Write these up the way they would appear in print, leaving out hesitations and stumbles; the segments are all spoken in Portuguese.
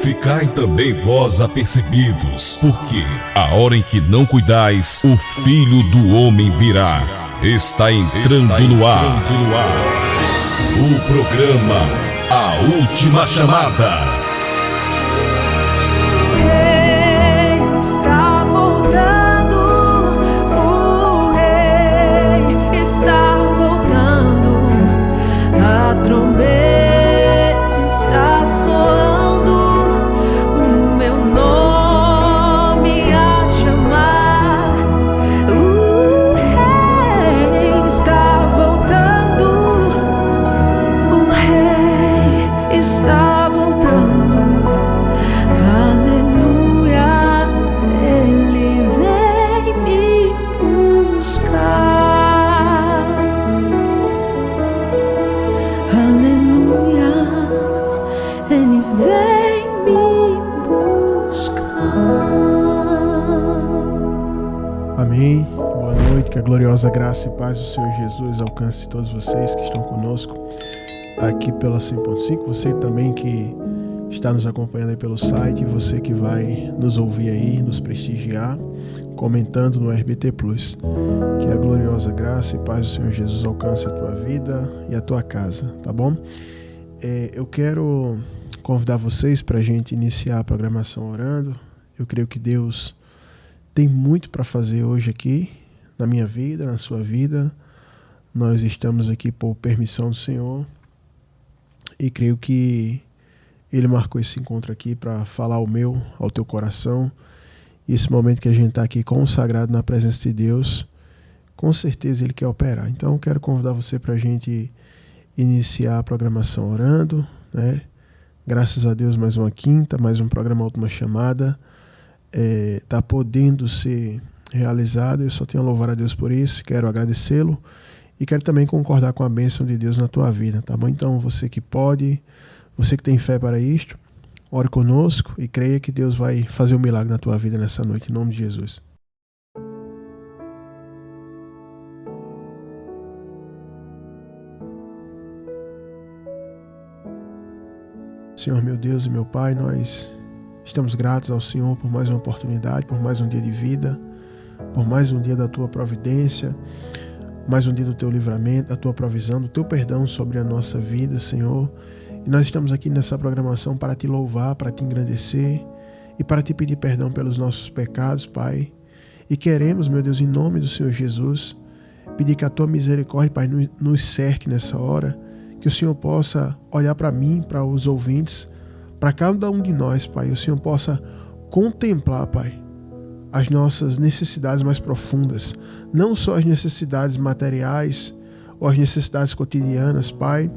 Ficai também vós apercebidos, porque a hora em que não cuidais, o Filho do Homem virá. Está entrando no ar o programa A Última Chamada. Está voltando, o Rei está voltando, a trombeta está soando, o meu nome a chamar. O Rei está voltando, o Rei está voltando. Aleluia, Ele vem me buscar. Aleluia, Ele vem me buscar. Amém. Boa noite, que a gloriosa graça e paz do Senhor Jesus alcance todos vocês que estão conosco aqui pela 100.5, você também que está nos acompanhando aí pelo site, você que vai nos ouvir aí, nos prestigiar, comentando no RBT Plus. Que a gloriosa graça e paz do Senhor Jesus alcance a tua vida e a tua casa, tá bom? Eu quero convidar vocês para a gente iniciar a programação orando. Eu creio que Deus tem muito para fazer hoje aqui, na minha vida, na sua vida. Nós estamos aqui por permissão do Senhor e creio que Ele marcou esse encontro aqui para falar ao teu coração. E esse momento que a gente está aqui consagrado na presença de Deus, com certeza Ele quer operar. Então eu quero convidar você para a gente iniciar a programação orando, né? Graças a Deus, mais uma quinta, mais um programa Última Chamada. Está podendo ser realizado. Eu só tenho a louvar a Deus por isso. Quero agradecê-lo e quero também concordar com a bênção de Deus na tua vida, tá bom? Então você que pode, você que tem fé para isto, ore conosco e creia que Deus vai fazer um milagre na tua vida nessa noite, em nome de Jesus. Senhor, meu Deus e meu Pai, nós estamos gratos ao Senhor por mais uma oportunidade, por mais um dia de vida, por mais um dia da tua providência, mais um dia do teu livramento, da tua provisão, do teu perdão sobre a nossa vida, Senhor. E nós estamos aqui nessa programação para te louvar, para te engrandecer e para te pedir perdão pelos nossos pecados, Pai. E queremos, meu Deus, em nome do Senhor Jesus, pedir que a tua misericórdia, Pai, nos cerque nessa hora, que o Senhor possa olhar para mim, para os ouvintes, para cada um de nós, Pai, e o Senhor possa contemplar, Pai, as nossas necessidades mais profundas, não só as necessidades materiais ou as necessidades cotidianas, Pai,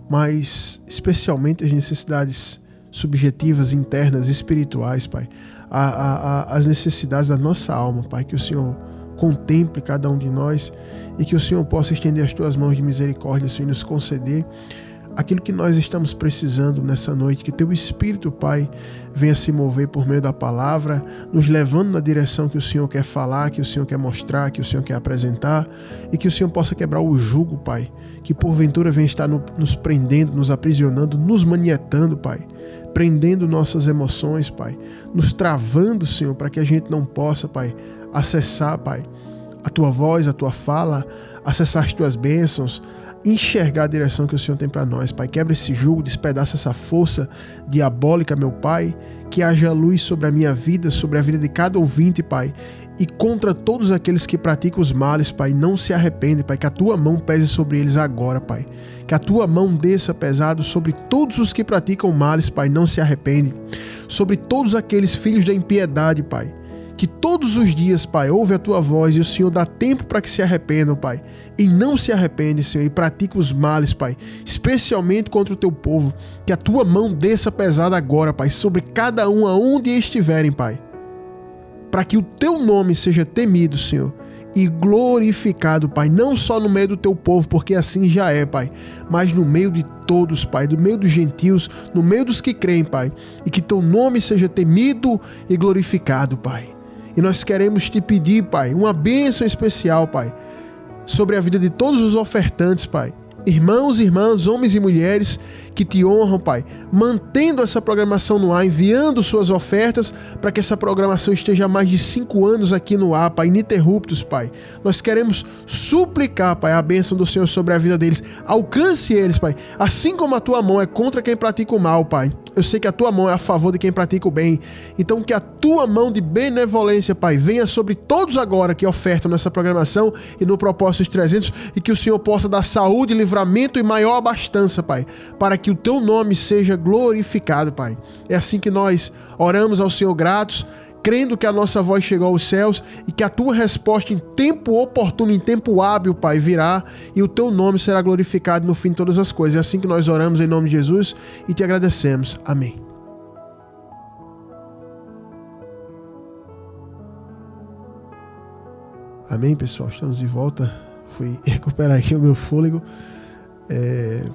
mas especialmente as necessidades subjetivas, internas, espirituais, Pai, as necessidades da nossa alma, Pai, que o Senhor contemple cada um de nós e que o Senhor possa estender as tuas mãos de misericórdia, Senhor, e nos conceder aquilo que nós estamos precisando nessa noite, que teu Espírito, Pai, venha se mover por meio da palavra, nos levando na direção que o Senhor quer falar, que o Senhor quer mostrar, que o Senhor quer apresentar, e que o Senhor possa quebrar o jugo, Pai, que porventura venha estar nos prendendo, nos aprisionando, nos manietando, Pai, prendendo nossas emoções, Pai, nos travando, Senhor, para que a gente não possa, Pai, acessar, Pai, a tua voz, a tua fala, acessar as tuas bênçãos, enxergar a direção que o Senhor tem para nós, Pai. Quebra esse jugo, despedaça essa força diabólica, meu Pai, que haja luz sobre a minha vida, sobre a vida de cada ouvinte, Pai, e contra todos aqueles que praticam os males, Pai, não se arrependem, Pai, que a tua mão pese sobre eles agora, Pai, que a tua mão desça pesado sobre todos os que praticam males, Pai, não se arrependem, sobre todos aqueles filhos da impiedade, Pai, que todos os dias, Pai, ouve a tua voz e o Senhor dá tempo para que se arrependam, Pai. E não se arrependem, Senhor, e pratica os males, Pai, especialmente contra o teu povo. Que a tua mão desça pesada agora, Pai, sobre cada um aonde estiverem, Pai. Para que o teu nome seja temido, Senhor, e glorificado, Pai, não só no meio do teu povo, porque assim já é, Pai, mas no meio de todos, Pai, no meio dos gentios, no meio dos que creem, Pai, e que teu nome seja temido e glorificado, Pai. E nós queremos te pedir, Pai, uma bênção especial, Pai, sobre a vida de todos os ofertantes, Pai, irmãos e irmãs, homens e mulheres que te honram, Pai, mantendo essa programação no ar, enviando suas ofertas para que essa programação esteja há mais de 5 anos aqui no ar, Pai, ininterruptos, Pai. Nós queremos suplicar, Pai, a bênção do Senhor sobre a vida deles. Alcance eles, Pai, assim como a tua mão é contra quem pratica o mal, Pai. Eu sei que a tua mão é a favor de quem pratica o bem. Então que a tua mão de benevolência, Pai, venha sobre todos agora que ofertam nessa programação e no Propósitos 300, e que o Senhor possa dar saúde, livramento e maior abastança, Pai, para que o teu nome seja glorificado, Pai. É assim que nós oramos ao Senhor gratos, crendo que a nossa voz chegou aos céus e que a tua resposta em tempo oportuno, em tempo hábil, Pai, virá e o teu nome será glorificado no fim de todas as coisas. É assim que nós oramos em nome de Jesus e te agradecemos. Amém. Amém, pessoal. Estamos de volta. Fui recuperar aqui o meu fôlego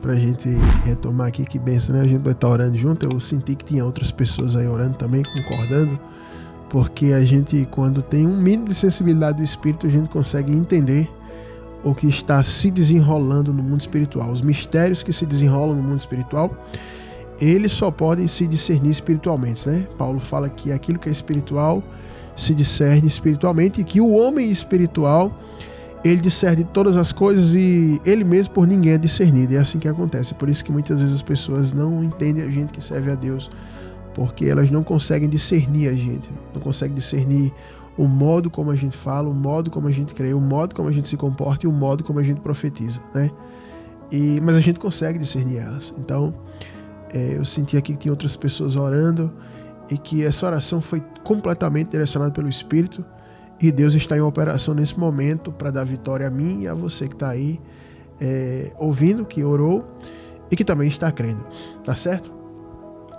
pra gente retomar aqui. Que bênção, né? A gente vai estar orando junto. Eu senti que tinha outras pessoas aí orando também, concordando, porque a gente, quando tem um mínimo de sensibilidade do Espírito, a gente consegue entender o que está se desenrolando no mundo espiritual. Os mistérios que se desenrolam no mundo espiritual, eles só podem se discernir espiritualmente, né? Paulo fala que aquilo que é espiritual se discerne espiritualmente e que o homem espiritual, ele discerne todas as coisas e ele mesmo por ninguém é discernido. E é assim que acontece. Por isso que muitas vezes as pessoas não entendem a gente que serve a Deus, porque elas não conseguem discernir a gente, não conseguem discernir o modo como a gente fala, o modo como a gente crê, o modo como a gente se comporta e o modo como a gente profetiza, né? Mas a gente consegue discernir elas. Então, eu senti aqui que tinha outras pessoas orando e que essa oração foi completamente direcionada pelo Espírito, e Deus está em operação nesse momento para dar vitória a mim e a você que está aí ouvindo, que orou e que também está crendo, tá certo?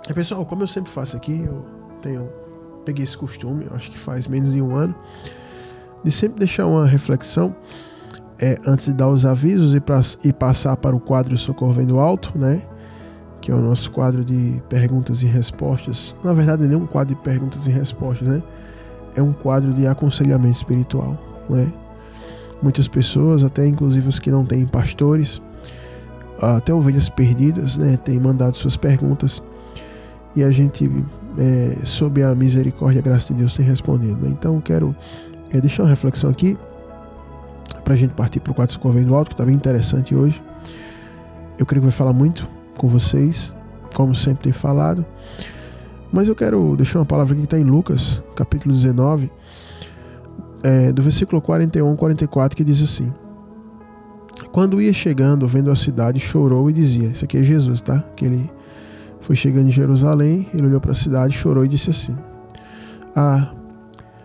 E, pessoal, como eu sempre faço aqui, eu peguei esse costume, acho que faz menos de 1 ano, de sempre deixar uma reflexão antes de dar os avisos e passar para o quadro Socorro Vem do Alto, né? Que é o nosso quadro de perguntas e respostas. Na verdade, não é um quadro de perguntas e respostas, né? É um quadro de aconselhamento espiritual, né? Muitas pessoas, até inclusive os que não têm pastores, até ovelhas perdidas, né, têm mandado suas perguntas e a gente, sob a misericórdia e a graça de Deus, tem respondido, né? Então, quero deixar uma reflexão aqui para a gente partir para o quadro Socorro Vem do Alto, que está bem interessante hoje. Eu creio que vai falar muito com vocês, como sempre tem falado, mas eu quero deixar uma palavra aqui que está em Lucas, capítulo 19, do versículo 41 ao 44, que diz assim: quando ia chegando, vendo a cidade, chorou e dizia, isso aqui é Jesus, tá? Que ele foi chegando em Jerusalém, ele olhou para a cidade, chorou e disse assim: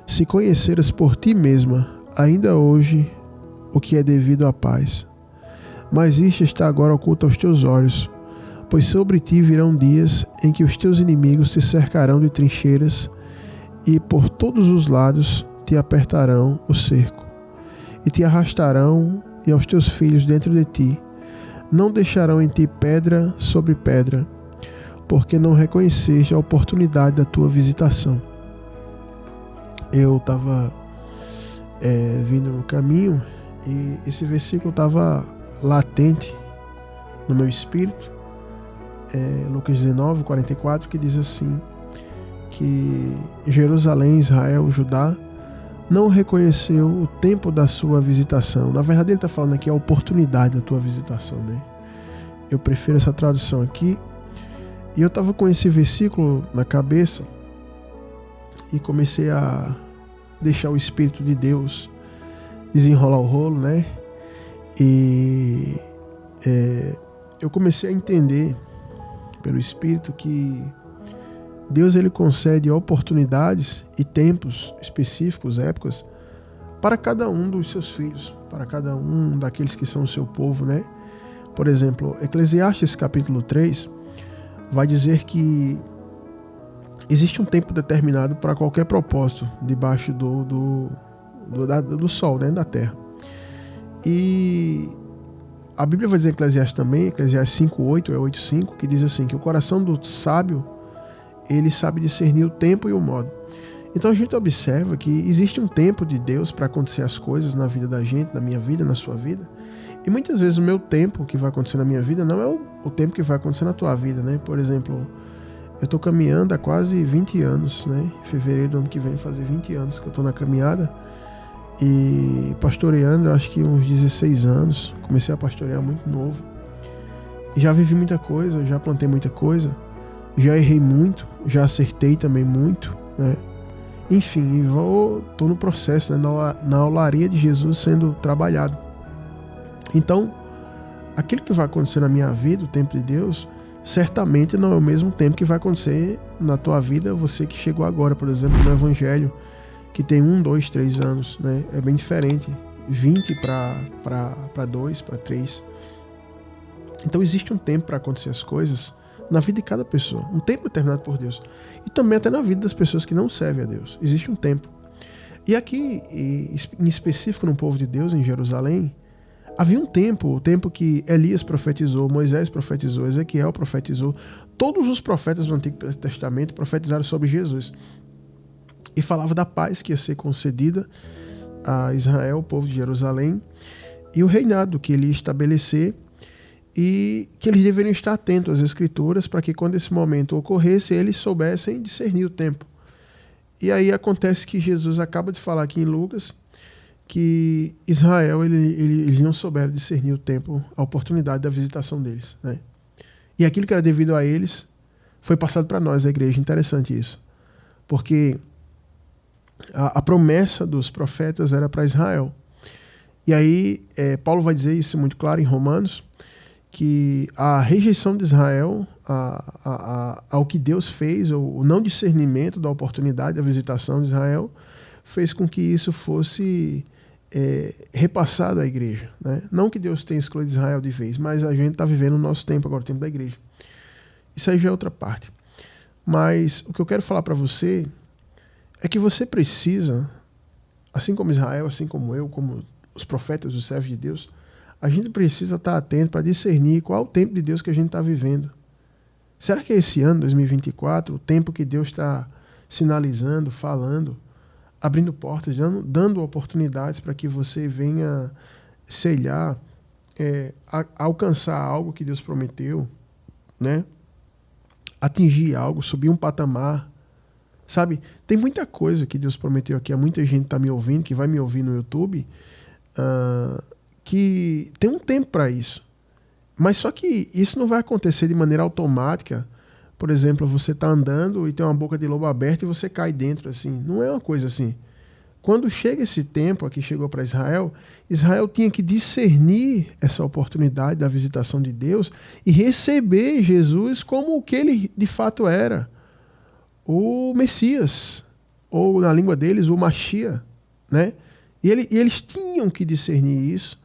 se conheceras por ti mesma, ainda hoje, o que é devido à paz, mas isto está agora oculto aos teus olhos, pois sobre ti virão dias em que os teus inimigos te cercarão de trincheiras e por todos os lados te apertarão o cerco e te arrastarão e aos teus filhos dentro de ti. Não deixarão em ti pedra sobre pedra, porque não reconheceste a oportunidade da tua visitação. Eu estava vindo no caminho e esse versículo estava latente no meu espírito. Lucas 19, 44, que diz assim, que Jerusalém, Israel, Judá não reconheceu o tempo da sua visitação. Na verdade, ele está falando aqui a oportunidade da tua visitação, né? Eu prefiro essa tradução aqui. E eu estava com esse versículo na cabeça e comecei a deixar o Espírito de Deus desenrolar o rolo, né? E eu comecei a entender pelo Espírito que Deus, ele concede oportunidades e tempos específicos, épocas, para cada um dos seus filhos, para cada um daqueles que são o seu povo, né? Por exemplo, Eclesiastes capítulo 3 vai dizer que existe um tempo determinado para qualquer propósito debaixo do sol, né, da terra. E a Bíblia vai dizer em Eclesiastes também, Eclesiastes 5:8, 8:5, que diz assim, que o coração do sábio, ele sabe discernir o tempo e o modo. Então a gente observa que existe um tempo de Deus para acontecer as coisas na vida da gente, na minha vida, na sua vida. E muitas vezes o meu tempo que vai acontecer na minha vida não é o tempo que vai acontecer na tua vida, né? Por exemplo, eu estou caminhando há quase 20 anos, né? Em fevereiro do ano que vem fazer 20 anos que eu estou na caminhada. E pastoreando, eu acho que uns 16 anos. Comecei a pastorear muito novo. E já vivi muita coisa, já plantei muita coisa. Já errei muito, já acertei também muito, né? Enfim, estou no processo, né? Na olaria de Jesus sendo trabalhado. Então, aquilo que vai acontecer na minha vida, o tempo de Deus, certamente não é o mesmo tempo que vai acontecer na tua vida, você que chegou agora, por exemplo, no Evangelho, que tem 1, 2, 3 anos, né? É bem diferente, 20 para 2, para 3. Então existe um tempo para acontecer as coisas na vida de cada pessoa, um tempo determinado por Deus. E também até na vida das pessoas que não servem a Deus, existe um tempo. E aqui, em específico no povo de Deus, em Jerusalém, havia um tempo, o tempo que Elias profetizou, Moisés profetizou, Ezequiel profetizou, todos os profetas do Antigo Testamento profetizaram sobre Jesus. E falava da paz que ia ser concedida a Israel, o povo de Jerusalém, e o reinado que ele ia estabelecer, e que eles deveriam estar atentos às Escrituras para que quando esse momento ocorresse, eles soubessem discernir o tempo. E aí acontece que Jesus acaba de falar aqui em Lucas que Israel, eles não souberam discernir o tempo, a oportunidade da visitação deles, né? E aquilo que era devido a eles foi passado para nós, a igreja. Interessante isso. Porque a promessa dos profetas era para Israel. E aí Paulo vai dizer isso muito claro em Romanos, que a rejeição de Israel ao que Deus fez, o não discernimento da oportunidade da visitação de Israel, fez com que isso fosse repassado à igreja, né? Não que Deus tenha excluído Israel de vez, mas a gente está vivendo o nosso tempo agora, o tempo da igreja. Isso aí já é outra parte. Mas o que eu quero falar para você é que você precisa, assim como Israel, assim como eu, como os profetas, os servos de Deus, a gente precisa estar atento para discernir qual é o tempo de Deus que a gente está vivendo. Será que é esse ano, 2024, o tempo que Deus está sinalizando, falando, abrindo portas, dando oportunidades para que você venha selhar, alcançar algo que Deus prometeu, né? Atingir algo, subir um patamar, sabe? Tem muita coisa que Deus prometeu aqui, há muita gente está me ouvindo, que vai me ouvir no YouTube, que tem um tempo para isso. Mas só que isso não vai acontecer de maneira automática. Por exemplo, você está andando e tem uma boca de lobo aberta e você cai dentro, assim. Não é uma coisa assim. Quando chega esse tempo, aqui chegou para Israel, Israel tinha que discernir essa oportunidade da visitação de Deus e receber Jesus como o que ele de fato era. O Messias, ou na língua deles, o Mashiach, né? E eles tinham que discernir isso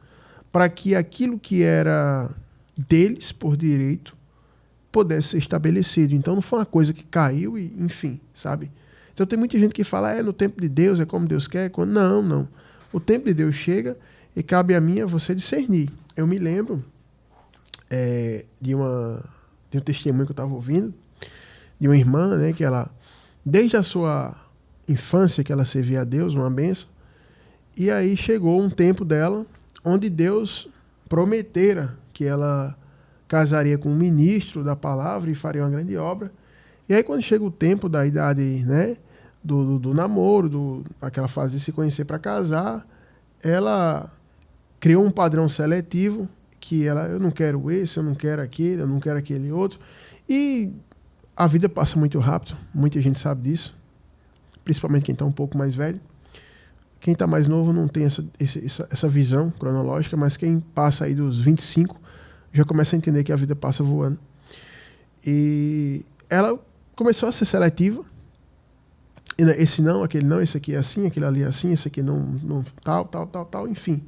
para que aquilo que era deles por direito pudesse ser estabelecido. Então não foi uma coisa que caiu e, enfim, sabe? Então tem muita gente que fala, no tempo de Deus, é como Deus quer. Não. O tempo de Deus chega e cabe a mim, a você discernir. Eu me lembro de um testemunho que eu estava ouvindo, de uma irmã, né, que ela, desde a sua infância, que ela servia a Deus, uma bênção, e aí chegou um tempo dela, onde Deus prometera que ela casaria com um ministro da palavra e faria uma grande obra. E aí quando chega o tempo da idade, né, do namoro, aquela fase de se conhecer para casar, ela criou um padrão seletivo, que eu não quero esse, eu não quero aquele, eu não quero aquele outro. E a vida passa muito rápido, muita gente sabe disso, principalmente quem está um pouco mais velho. Quem está mais novo não tem essa visão cronológica, mas quem passa aí dos 25 já começa a entender que a vida passa voando. E ela começou a ser seletiva. Esse não, aquele não, esse aqui é assim, aquele ali é assim, esse aqui não tal, enfim.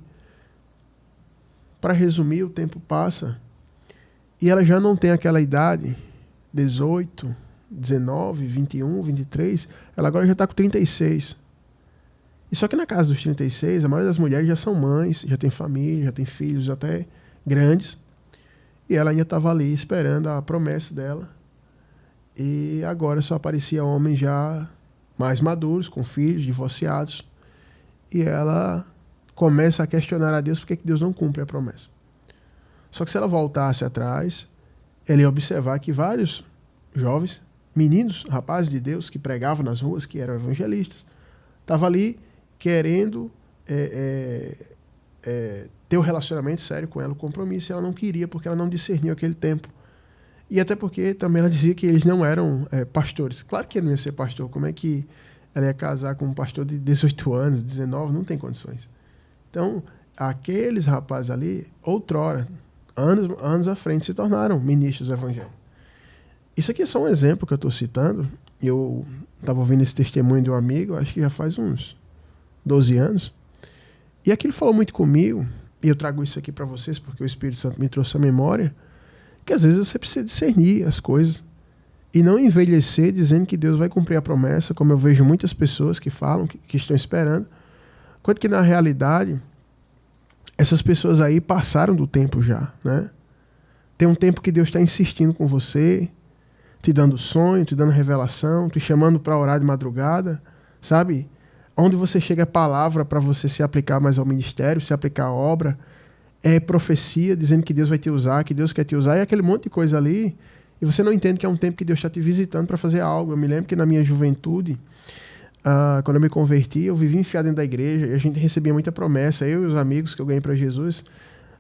Para resumir, o tempo passa e ela já não tem aquela idade, 18, 19, 21, 23, ela agora já está com 36. E só que na casa dos 36, a maioria das mulheres já são mães, já tem família, já tem filhos até grandes. E ela ainda estava ali esperando a promessa dela. E agora só aparecia homens já mais maduros, com filhos, divorciados. E ela começa a questionar a Deus porque que Deus não cumpre a promessa. Só que se ela voltasse atrás, ela ia observar que vários jovens, meninos, rapazes de Deus, que pregavam nas ruas, que eram evangelistas, estavam ali querendo ter um relacionamento sério com ela, um compromisso, e ela não queria, porque ela não discerniu aquele tempo. E até porque também ela dizia que eles não eram pastores. Claro que ele não ia ser pastor. Como é que ela ia casar com um pastor de 18 anos, 19? Não tem condições. Então, aqueles rapazes ali, outrora, anos à frente, se tornaram ministros do evangelho. Isso aqui é só um exemplo que eu estou citando. Eu estava ouvindo esse testemunho de um amigo, acho que já faz uns 12 anos. E aquilo falou muito comigo, e eu trago isso aqui para vocês porque o Espírito Santo me trouxe a memória, que às vezes você precisa discernir as coisas e não envelhecer dizendo que Deus vai cumprir a promessa, como eu vejo muitas pessoas que falam, que estão esperando, quanto que na realidade essas pessoas aí passaram do tempo já, né? Tem um tempo que Deus está insistindo com você, te dando sonho, te dando revelação, te chamando para orar de madrugada, sabe? Onde você chega a palavra para você se aplicar mais ao ministério, se aplicar à obra, é profecia dizendo que Deus vai te usar, que Deus quer te usar, e aquele monte de coisa ali, e você não entende que é um tempo que Deus está te visitando para fazer algo. Eu me lembro que na minha juventude, quando eu me converti, eu vivia enfiado dentro da igreja, e a gente recebia muita promessa, eu e os amigos que eu ganhei para Jesus,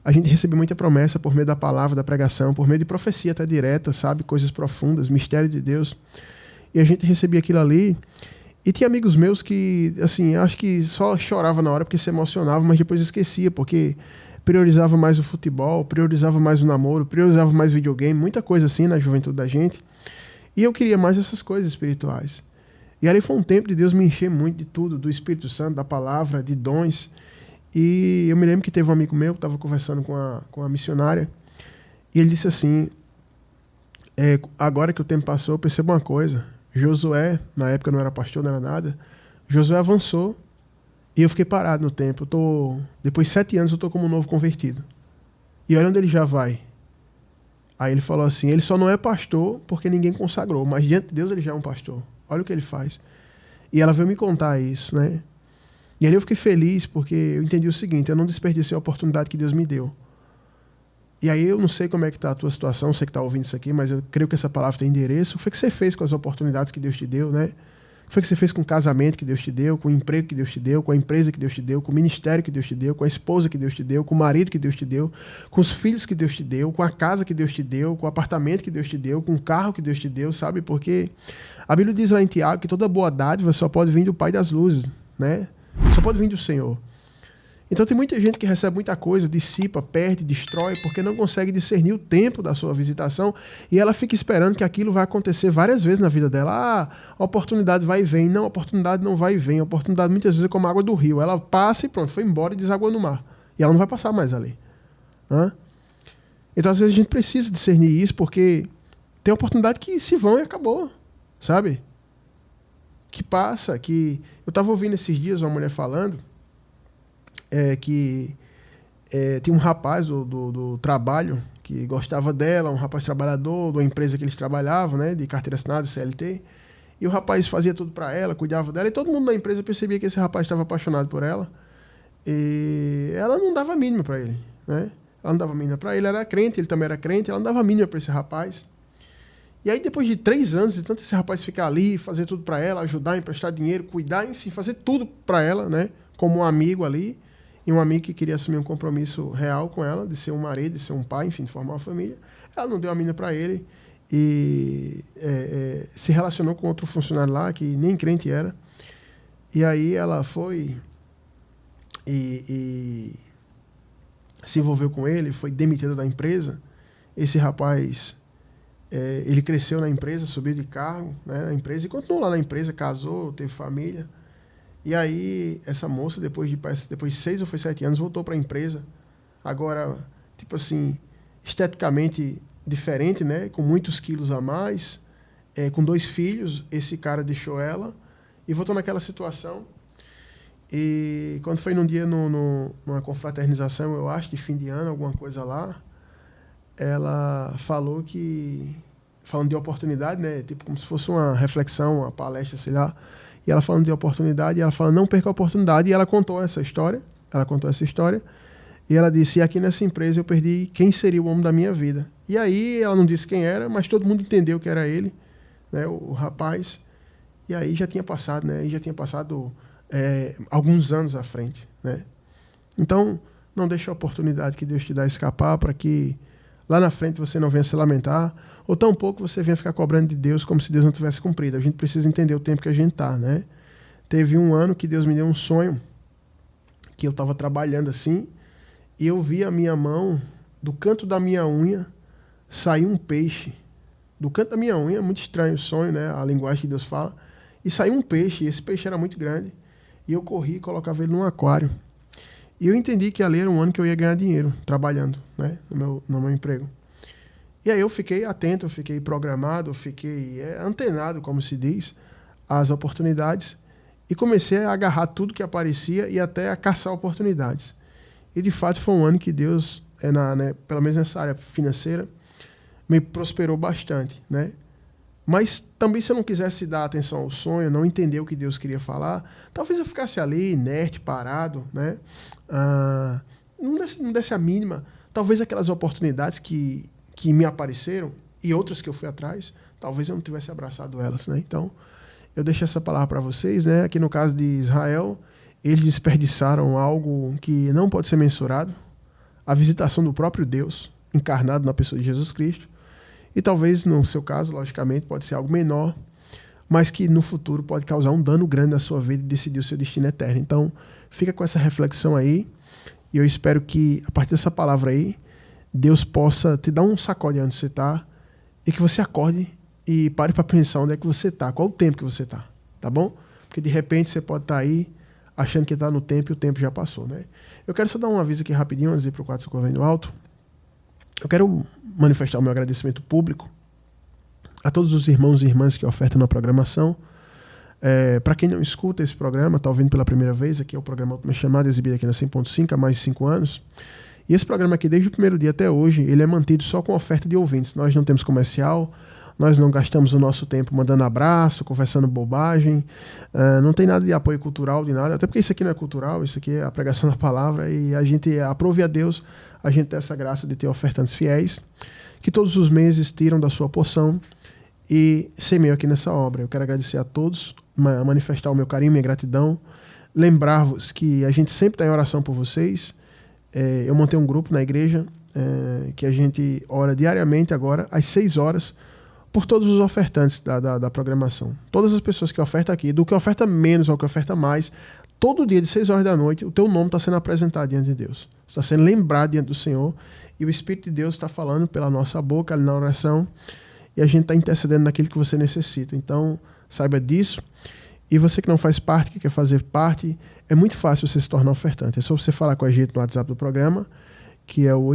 a gente recebia muita promessa por meio da palavra, da pregação, por meio de profecia até direta, sabe, coisas profundas, mistério de Deus, e a gente recebia aquilo ali. E tinha amigos meus que, assim, acho que só chorava na hora porque se emocionava, mas depois esquecia, porque priorizava mais o futebol, priorizava mais o namoro, priorizava mais videogame, muita coisa assim na juventude da gente. E eu queria mais essas coisas espirituais. E ali foi um tempo de Deus me encher muito de tudo, do Espírito Santo, da palavra, de dons. E eu me lembro que teve um amigo meu que estava conversando com a missionária, e ele disse assim, agora que o tempo passou, eu percebo uma coisa. Josué, na época não era pastor, não era nada, Josué avançou e eu fiquei parado no tempo. Depois de 7 anos eu estou como um novo convertido. E olha onde ele já vai. Aí ele falou assim, ele só não é pastor porque ninguém consagrou, mas diante de Deus ele já é um pastor. Olha o que ele faz. E ela veio me contar isso, né? E aí eu fiquei feliz porque eu entendi o seguinte, eu não desperdicei a oportunidade que Deus me deu. E aí eu não sei como é que está a tua situação, você que está ouvindo isso aqui, mas eu creio que essa palavra tem endereço. O que foi que você fez com as oportunidades que Deus te deu, né? O que foi que você fez com o casamento que Deus te deu, com o emprego que Deus te deu, com a empresa que Deus te deu, com o ministério que Deus te deu, com a esposa que Deus te deu, com o marido que Deus te deu, com os filhos que Deus te deu, com a casa que Deus te deu, com o apartamento que Deus te deu, com o carro que Deus te deu, sabe? Porque a Bíblia diz lá em Tiago que toda boa dádiva só pode vir do Pai das luzes, né? Só pode vir do Senhor. Então tem muita gente que recebe muita coisa, dissipa, perde, destrói, porque não consegue discernir o tempo da sua visitação e ela fica esperando que aquilo vai acontecer várias vezes na vida dela. A oportunidade vai e vem. Não, a oportunidade não vai e vem. A oportunidade muitas vezes é como a água do rio. Ela passa e pronto, foi embora e deságua no mar. E ela não vai passar mais ali. Então às vezes a gente precisa discernir isso porque tem oportunidade que se vão e acabou, sabe? Que passa, que... Eu estava ouvindo esses dias uma mulher falando que tinha um rapaz do trabalho que gostava dela, um rapaz trabalhador da empresa que eles trabalhavam, né, de carteira assinada, CLT, e o rapaz fazia tudo para ela, cuidava dela, e todo mundo da empresa percebia que esse rapaz estava apaixonado por ela, e ela não dava a mínima para ele, né? Ela não dava a mínima para ele, era crente, ele também era crente, ela não dava a mínima para esse rapaz. E aí depois de 3 anos, de tanto esse rapaz ficar ali, fazer tudo para ela, ajudar, emprestar dinheiro, cuidar, enfim, fazer tudo para ela, né, como um amigo ali, e um amigo que queria assumir um compromisso real com ela, de ser um marido, de ser um pai, enfim, de formar uma família. Ela não deu a mínima para ele e se relacionou com outro funcionário lá, que nem crente era. E aí ela foi e se envolveu com ele, foi demitida da empresa. Esse rapaz, ele cresceu na empresa, subiu de cargo, né, na empresa, e continuou lá na empresa, casou, teve família. E aí, essa moça, depois de 6 ou 7 anos, voltou para a empresa. Agora, tipo assim, esteticamente diferente, né? Com muitos quilos a mais, com 2 filhos, esse cara deixou ela e voltou naquela situação. E quando foi num dia, numa confraternização, eu acho, de fim de ano, alguma coisa lá, ela falou falando de oportunidade, né? Tipo como se fosse uma reflexão, uma palestra, sei lá. E ela falando de oportunidade, e ela fala, não perca a oportunidade. E ela contou essa história. E ela disse, e aqui nessa empresa eu perdi quem seria o homem da minha vida. E aí ela não disse quem era, mas todo mundo entendeu que era ele, né, o rapaz. E aí já tinha passado, né? E já tinha passado alguns anos à frente, né? Então, não deixe a oportunidade que Deus te dá escapar para que lá na frente você não venha se lamentar, ou tampouco você venha ficar cobrando de Deus como se Deus não tivesse cumprido. A gente precisa entender o tempo que a gente está, né? Teve um ano que Deus me deu um sonho, que eu estava trabalhando assim, e eu vi a minha mão, do canto da minha unha, sair um peixe. Do canto da minha unha, muito estranho o sonho, né? A linguagem que Deus fala. E saiu um peixe, e esse peixe era muito grande. E eu corri e colocava ele num aquário. E eu entendi que ali era um ano que eu ia ganhar dinheiro, trabalhando, né? no meu emprego. E aí eu fiquei atento, eu fiquei programado, eu fiquei antenado, como se diz, às oportunidades. E comecei a agarrar tudo que aparecia e até a caçar oportunidades. E de fato foi um ano que Deus, pelo menos nessa área financeira, me prosperou bastante, né? Mas também se eu não quisesse dar atenção ao sonho, não entender o que Deus queria falar, talvez eu ficasse ali, inerte, parado, né? Não desse a mínima. Talvez aquelas oportunidades que me apareceram e outras que eu fui atrás, talvez eu não tivesse abraçado elas, né? Então, eu deixo essa palavra para vocês, né? Aqui no caso de Israel, eles desperdiçaram algo que não pode ser mensurado, a visitação do próprio Deus, encarnado na pessoa de Jesus Cristo. E talvez, no seu caso, logicamente, pode ser algo menor, mas que no futuro pode causar um dano grande na sua vida e decidir o seu destino eterno. Então, fica com essa reflexão aí, e eu espero que, a partir dessa palavra aí, Deus possa te dar um sacode onde você está, e que você acorde e pare para pensar onde é que você está, qual o tempo que você está, tá bom? Porque de repente você pode estar aí achando que está no tempo e o tempo já passou, né? Eu quero só dar um aviso aqui rapidinho, antes de ir para o quadro Socorro Vem do Alto. Eu quero manifestar o meu agradecimento público a todos os irmãos e irmãs que ofertam na programação. Para quem não escuta esse programa, está ouvindo pela primeira vez, aqui é o programa Última Chamada, exibido aqui na 100.5 há mais de 5 anos. E esse programa aqui, desde o primeiro dia até hoje, ele é mantido só com oferta de ouvintes. Nós não temos comercial, nós não gastamos o nosso tempo mandando abraço, conversando bobagem, não tem nada de apoio cultural, de nada, até porque isso aqui não é cultural, isso aqui é a pregação da palavra, e a gente aprove a Deus, a gente tem essa graça de ter ofertantes fiéis, que todos os meses tiram da sua porção e semeiam aqui nessa obra. Eu quero agradecer a todos, manifestar o meu carinho, minha gratidão, lembrar-vos que a gente sempre está em oração por vocês. Eu montei um grupo na igreja que a gente ora diariamente agora, às 6 horas, por todos os ofertantes da programação. Todas as pessoas que ofertam aqui, do que oferta menos ao que oferta mais, todo dia de 6 horas da noite, o teu nome está sendo apresentado diante de Deus. Está sendo lembrado diante do Senhor, e o Espírito de Deus está falando pela nossa boca, ali na oração, e a gente está intercedendo naquilo que você necessita. Então, saiba disso. E você que não faz parte, que quer fazer parte, é muito fácil você se tornar ofertante. É só você falar com a gente no WhatsApp do programa, que é o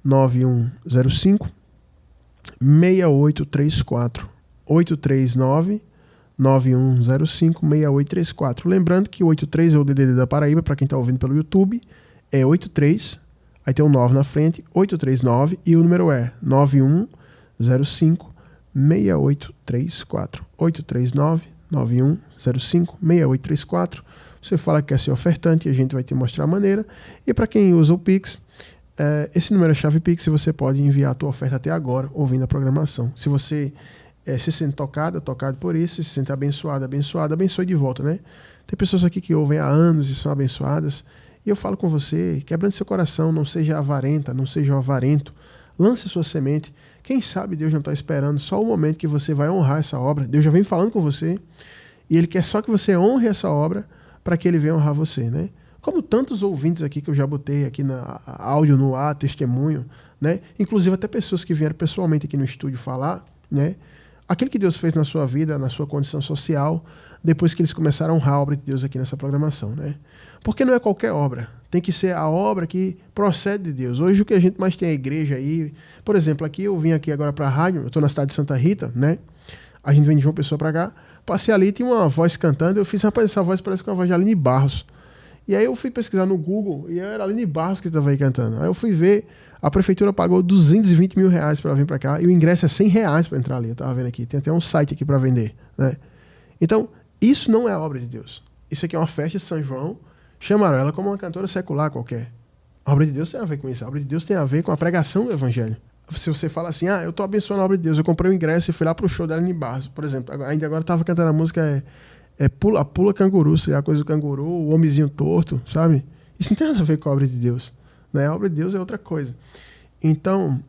839-9105-6834. 839-9105-6834. Lembrando que o 83 é o DDD da Paraíba, para quem está ouvindo pelo YouTube, é 83, aí tem um 9 na frente, 839, e o número é 9105-6834. 839-9105-6834. Você fala que quer ser ofertante e a gente vai te mostrar a maneira. E para quem usa o Pix, esse número é chave Pix, e você pode enviar a tua oferta até agora, ouvindo a programação. Se você se sente tocado por isso, se sente abençoado, abençoe de volta, né? Tem pessoas aqui que ouvem há anos e são abençoadas, e eu falo com você, quebrando seu coração, não seja avarenta, não seja avarento, lance sua semente. Quem sabe Deus não está esperando só o momento que você vai honrar essa obra. Deus já vem falando com você, e Ele quer só que você honre essa obra para que Ele venha honrar você, né? Como tantos ouvintes aqui que eu já botei aqui na áudio no ar, testemunho, né? Inclusive até pessoas que vieram pessoalmente aqui no estúdio falar, né? Aquilo que Deus fez na sua vida, na sua condição social, depois que eles começaram a honrar a obra de Deus aqui nessa programação, né? Porque não é qualquer obra, tem que ser a obra que procede de Deus. Hoje o que a gente mais tem é a igreja aí. Por exemplo, aqui eu vim aqui agora para a rádio, eu estou na cidade de Santa Rita, né? A gente vem de João Pessoa para cá, passei ali, tinha uma voz cantando, eu fiz, rapaz, essa voz parece com a voz de Aline Barros. E aí eu fui pesquisar no Google, e era a Aline Barros que estava aí cantando. Aí eu fui ver, a prefeitura pagou 220 mil reais para vir para cá, e o ingresso é 100 reais para entrar ali, eu estava vendo aqui, tem até um site aqui para vender, né? Então, isso não é a obra de Deus. Isso aqui é uma festa de São João, chamaram ela como uma cantora secular qualquer. A obra de Deus tem a ver com isso. A obra de Deus tem a ver com a pregação do evangelho. Se você fala assim, eu tô abençoando a obra de Deus, eu comprei um ingresso e fui lá pro show da Aline Barros, por exemplo. Ainda agora eu tava cantando a música Pula, Pula Canguru, se é a coisa do canguru, o homenzinho torto, sabe? Isso não tem nada a ver com a obra de Deus. Né? A obra de Deus é outra coisa. Então,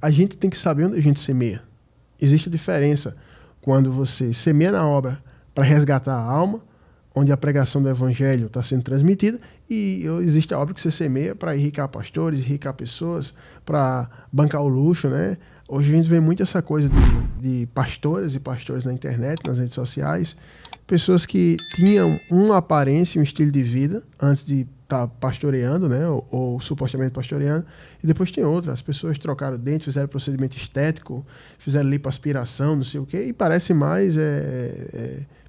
a gente tem que saber onde a gente semeia. Existe a diferença quando você semeia na obra para resgatar a alma, onde a pregação do evangelho está sendo transmitida, e existe a obra que você semeia para enriquecer pastores, enriquecer pessoas, para bancar o luxo, né? Hoje a gente vê muito essa coisa de pastoras e pastores na internet, nas redes sociais, pessoas que tinham uma aparência, um estilo de vida antes de estar pastoreando, né? Ou supostamente pastoreando, e depois tem outra. As pessoas trocaram dente, fizeram procedimento estético, fizeram lipoaspiração, não sei o quê, e parece mais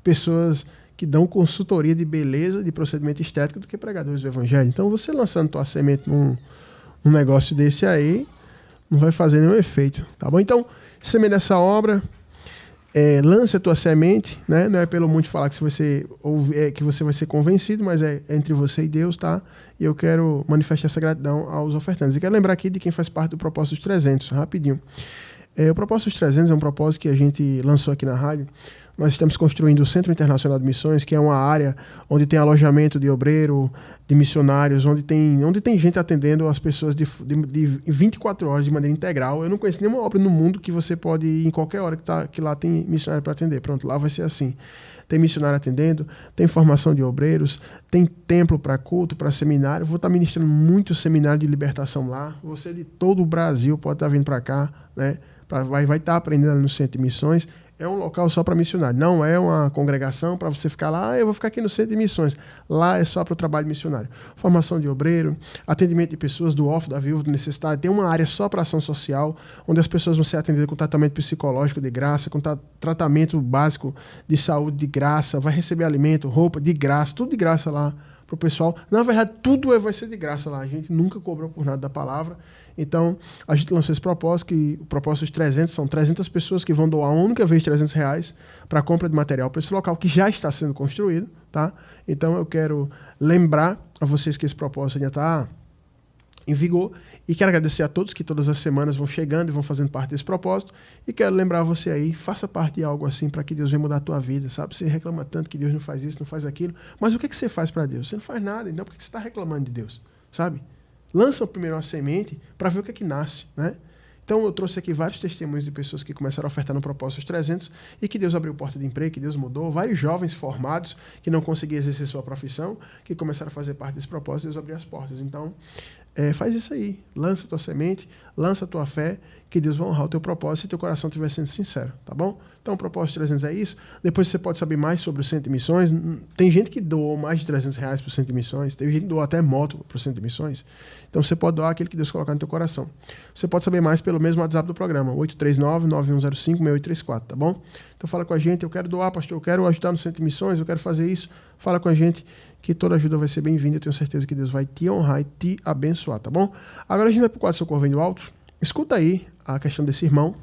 pessoas que dão consultoria de beleza, de procedimento estético, do que pregadores do evangelho. Então, você lançando tua semente num negócio desse aí, não vai fazer nenhum efeito, tá bom? Então, semeia nessa obra, lance a tua semente, né? Não é pelo muito falar que você vai ser convencido, mas é entre você e Deus, tá? E eu quero manifestar essa gratidão aos ofertantes. E quero lembrar aqui de quem faz parte do Propósito dos 300, rapidinho. O Propósito dos 300 é um propósito que a gente lançou aqui na rádio. Nós estamos construindo o Centro Internacional de Missões, que é uma área onde tem alojamento de obreiro, de missionários, onde tem gente atendendo as pessoas de 24 horas de maneira integral. Eu não conheço nenhuma obra no mundo que você pode ir em qualquer hora que lá tem missionário para atender. Pronto, lá vai ser assim. Tem missionário atendendo, tem formação de obreiros, tem templo para culto, para seminário. Vou estar ministrando muito seminário de libertação lá. Você de todo o Brasil pode estar vindo para cá, né? Vai estar aprendendo no Centro de Missões. É um local só para missionário. Não é uma congregação para você ficar lá, eu vou ficar aqui no Centro de Missões. Lá é só para o trabalho missionário. Formação de obreiro, atendimento de pessoas do órfão, da viúva, do necessitado. Tem uma área só para ação social, onde as pessoas vão ser atendidas com tratamento psicológico de graça, com tratamento básico de saúde de graça, vai receber alimento, roupa de graça, tudo de graça lá para o pessoal. Na verdade, tudo vai ser de graça lá. A gente nunca cobrou por nada da palavra. Então, a gente lançou esse propósito, que o propósito dos 300 são 300 pessoas que vão doar uma única vez R$300 para a compra de material para esse local que já está sendo construído, tá? Então, eu quero lembrar a vocês que esse propósito ainda está em vigor e quero agradecer a todos que todas as semanas vão chegando e vão fazendo parte desse propósito e quero lembrar você aí, faça parte de algo assim para que Deus venha mudar a tua vida, sabe? Você reclama tanto que Deus não faz isso, não faz aquilo, mas o que você faz para Deus? Você não faz nada, então por que você está reclamando de Deus, sabe? Lança primeiro a semente para ver o que nasce, né? Então eu trouxe aqui vários testemunhos de pessoas que começaram a ofertar no Propósito dos 300 e que Deus abriu porta de emprego, que Deus mudou. Vários jovens formados que não conseguiam exercer sua profissão, que começaram a fazer parte desse propósito, Deus abriu as portas. Então, faz isso aí. Lança a tua semente, lança a tua fé, que Deus vai honrar o teu propósito se teu coração estiver sendo sincero, tá bom? Então o Propósito 300 é isso. Depois você pode saber mais sobre o Centro de Missões. Tem gente que doou mais de R$300 para o Centro de Missões. Tem gente que doou até moto para o Centro de Missões. Então você pode doar aquele que Deus colocar no teu coração. Você pode saber mais pelo mesmo WhatsApp do programa, 839-9105-6834, tá bom? Então fala com a gente, eu quero doar, pastor, eu quero ajudar no Centro de Missões, eu quero fazer isso. Fala com a gente que toda ajuda vai ser bem-vinda. Eu tenho certeza que Deus vai te honrar e te abençoar, tá bom? Agora a gente vai para o quadro Socorro Vem do Alto. Escuta aí a questão desse irmão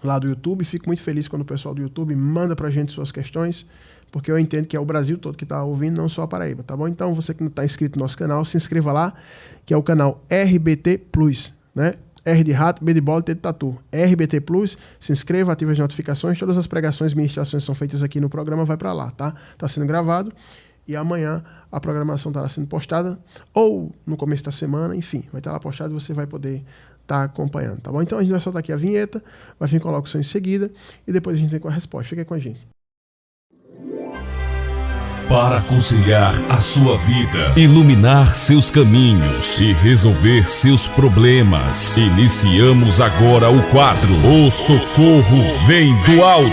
lá do YouTube. Fico muito feliz quando o pessoal do YouTube manda pra gente suas questões, porque eu entendo que é o Brasil todo que está ouvindo, não só a Paraíba, tá bom? Então você que não está inscrito no nosso canal, se inscreva lá, que é o canal RBT Plus, né? R de rato, B de bola, T de tatu. RBT Plus, se inscreva, ative as notificações. Todas as pregações e ministrações são feitas aqui no programa, vai para lá, tá? Tá sendo gravado e amanhã a programação estará sendo postada, ou no começo da semana, enfim, vai estar lá postado e você vai poder tá acompanhando, tá bom? Então a gente vai soltar aqui a vinheta, vai vir com a locução em seguida e depois a gente vem com a resposta. Fica com a gente. Para aconselhar a sua vida, iluminar seus caminhos e resolver seus problemas, iniciamos agora o quadro O Socorro Vem do Alto.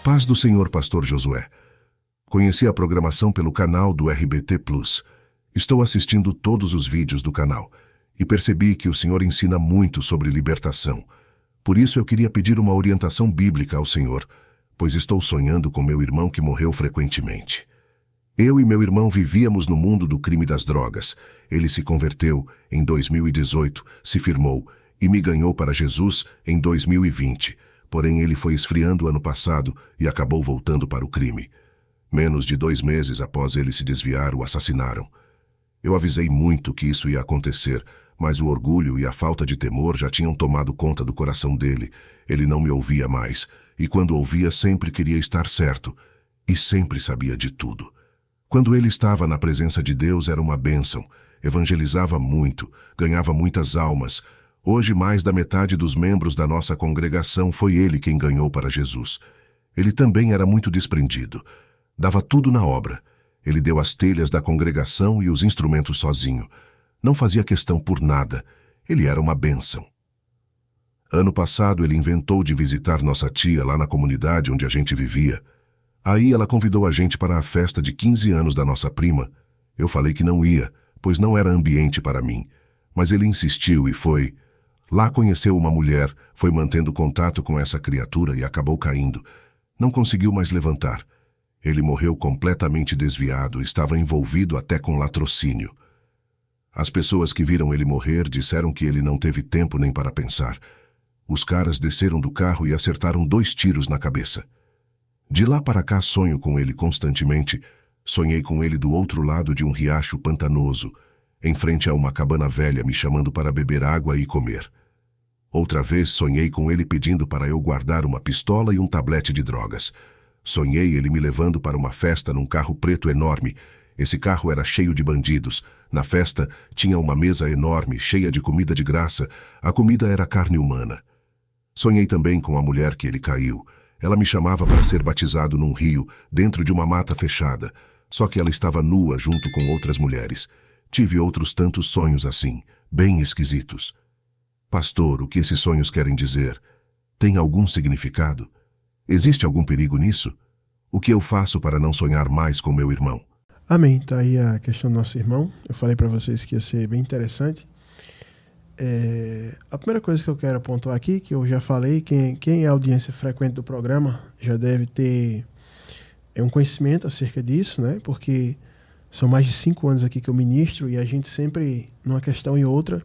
Paz do Senhor, Pastor Josué. Conheci a programação pelo canal do RBT Plus. Estou assistindo todos os vídeos do canal e percebi que o Senhor ensina muito sobre libertação. Por isso eu queria pedir uma orientação bíblica ao Senhor, pois estou sonhando com meu irmão que morreu frequentemente. Eu e meu irmão vivíamos no mundo do crime das drogas. Ele se converteu em 2018, se firmou e me ganhou para Jesus em 2020, porém ele foi esfriando ano passado e acabou voltando para o crime. Menos de 2 meses após ele se desviar, o assassinaram. Eu avisei muito que isso ia acontecer, mas o orgulho e a falta de temor já tinham tomado conta do coração dele. Ele não me ouvia mais, e quando ouvia sempre queria estar certo, e sempre sabia de tudo. Quando ele estava na presença de Deus era uma bênção, evangelizava muito, ganhava muitas almas. Hoje mais da metade dos membros da nossa congregação foi ele quem ganhou para Jesus. Ele também era muito desprendido, dava tudo na obra. Ele deu as telhas da congregação e os instrumentos sozinho. Não fazia questão por nada. Ele era uma bênção. Ano passado ele inventou de visitar nossa tia lá na comunidade onde a gente vivia. Aí ela convidou a gente para a festa de 15 anos da nossa prima. Eu falei que não ia, pois não era ambiente para mim. Mas ele insistiu e foi. Lá conheceu uma mulher, foi mantendo contato com essa criatura e acabou caindo. Não conseguiu mais levantar. Ele morreu completamente desviado, estava envolvido até com latrocínio. As pessoas que viram ele morrer disseram que ele não teve tempo nem para pensar. Os caras desceram do carro e acertaram 2 tiros na cabeça. De lá para cá sonho com ele constantemente. Sonhei com ele do outro lado de um riacho pantanoso, em frente a uma cabana velha me chamando para beber água e comer. Outra vez sonhei com ele pedindo para eu guardar uma pistola e um tablete de drogas. Sonhei ele me levando para uma festa num carro preto enorme. Esse carro era cheio de bandidos. Na festa tinha uma mesa enorme, cheia de comida de graça. A comida era carne humana. Sonhei também com a mulher que ele caiu. Ela me chamava para ser batizado num rio, dentro de uma mata fechada. Só que ela estava nua junto com outras mulheres. Tive outros tantos sonhos assim, bem esquisitos. Pastor, o que esses sonhos querem dizer? Tem algum significado? Existe algum perigo nisso? O que eu faço para não sonhar mais com meu irmão? Amém. Tá aí a questão do nosso irmão. Eu falei para vocês que ia ser bem interessante. A primeira coisa que eu quero apontar aqui, que eu já falei, quem é audiência frequente do programa já deve ter um conhecimento acerca disso, né? Porque são mais de 5 anos aqui que eu ministro e a gente sempre, numa questão e outra,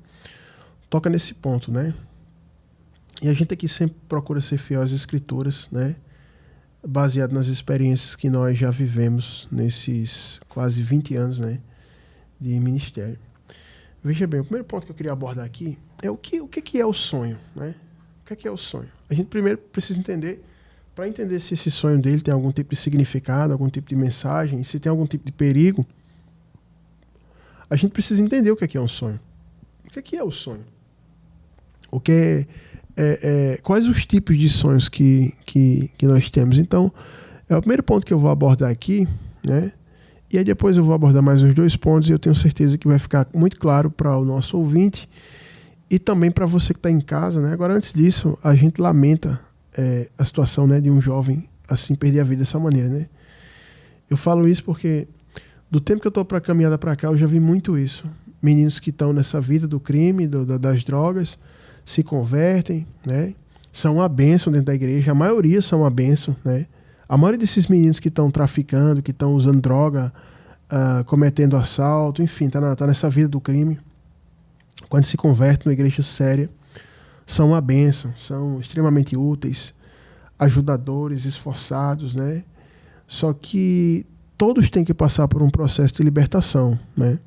toca nesse ponto, né? E a gente aqui sempre procura ser fiel às Escrituras, né? Baseado nas experiências que nós já vivemos nesses quase 20 anos, né, de ministério. Veja bem, o primeiro ponto que eu queria abordar aqui é o que é o sonho, né? O que é o sonho? A gente primeiro precisa entender, para entender se esse sonho dele tem algum tipo de significado, algum tipo de mensagem, se tem algum tipo de perigo, a gente precisa entender o que é um sonho. O que é o sonho? O que quais os tipos de sonhos que nós temos? Então, é o primeiro ponto que eu vou abordar aqui, né? E aí depois eu vou abordar mais uns 2 pontos e eu tenho certeza que vai ficar muito claro para o nosso ouvinte e também para você que está em casa, né? Agora, antes disso, a gente lamenta a situação, né, de um jovem assim perder a vida dessa maneira, né? Eu falo isso porque do tempo que eu estou para a caminhada para cá, eu já vi muito isso. Meninos que estão nessa vida do crime, das drogas, se convertem, né? São uma bênção dentro da igreja. A maioria são uma bênção, né? A maioria desses meninos que estão traficando, que estão usando droga, cometendo assalto, enfim, tá nessa vida do crime, quando se converte numa igreja séria, são uma bênção, são extremamente úteis, ajudadores, esforçados, né? Só que todos têm que passar por um processo de libertação, né?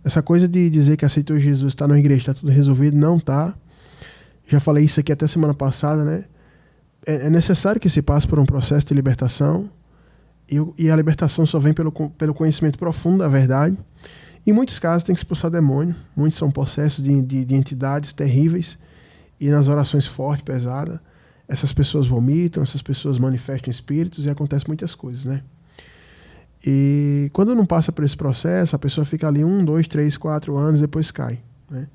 Essa coisa de dizer que aceitou Jesus, está na igreja, está tudo resolvido, não está. Já falei isso aqui até semana passada, né? É necessário que se passe por um processo de libertação e a libertação só vem pelo conhecimento profundo da verdade. Em muitos casos tem que expulsar demônio, muitos são possessos de entidades terríveis e nas orações fortes, pesadas, essas pessoas vomitam, essas pessoas manifestam espíritos e acontecem muitas coisas, né? E quando não passa por esse processo, a pessoa fica ali 1, 2, 3, 4 anos, depois cai, né?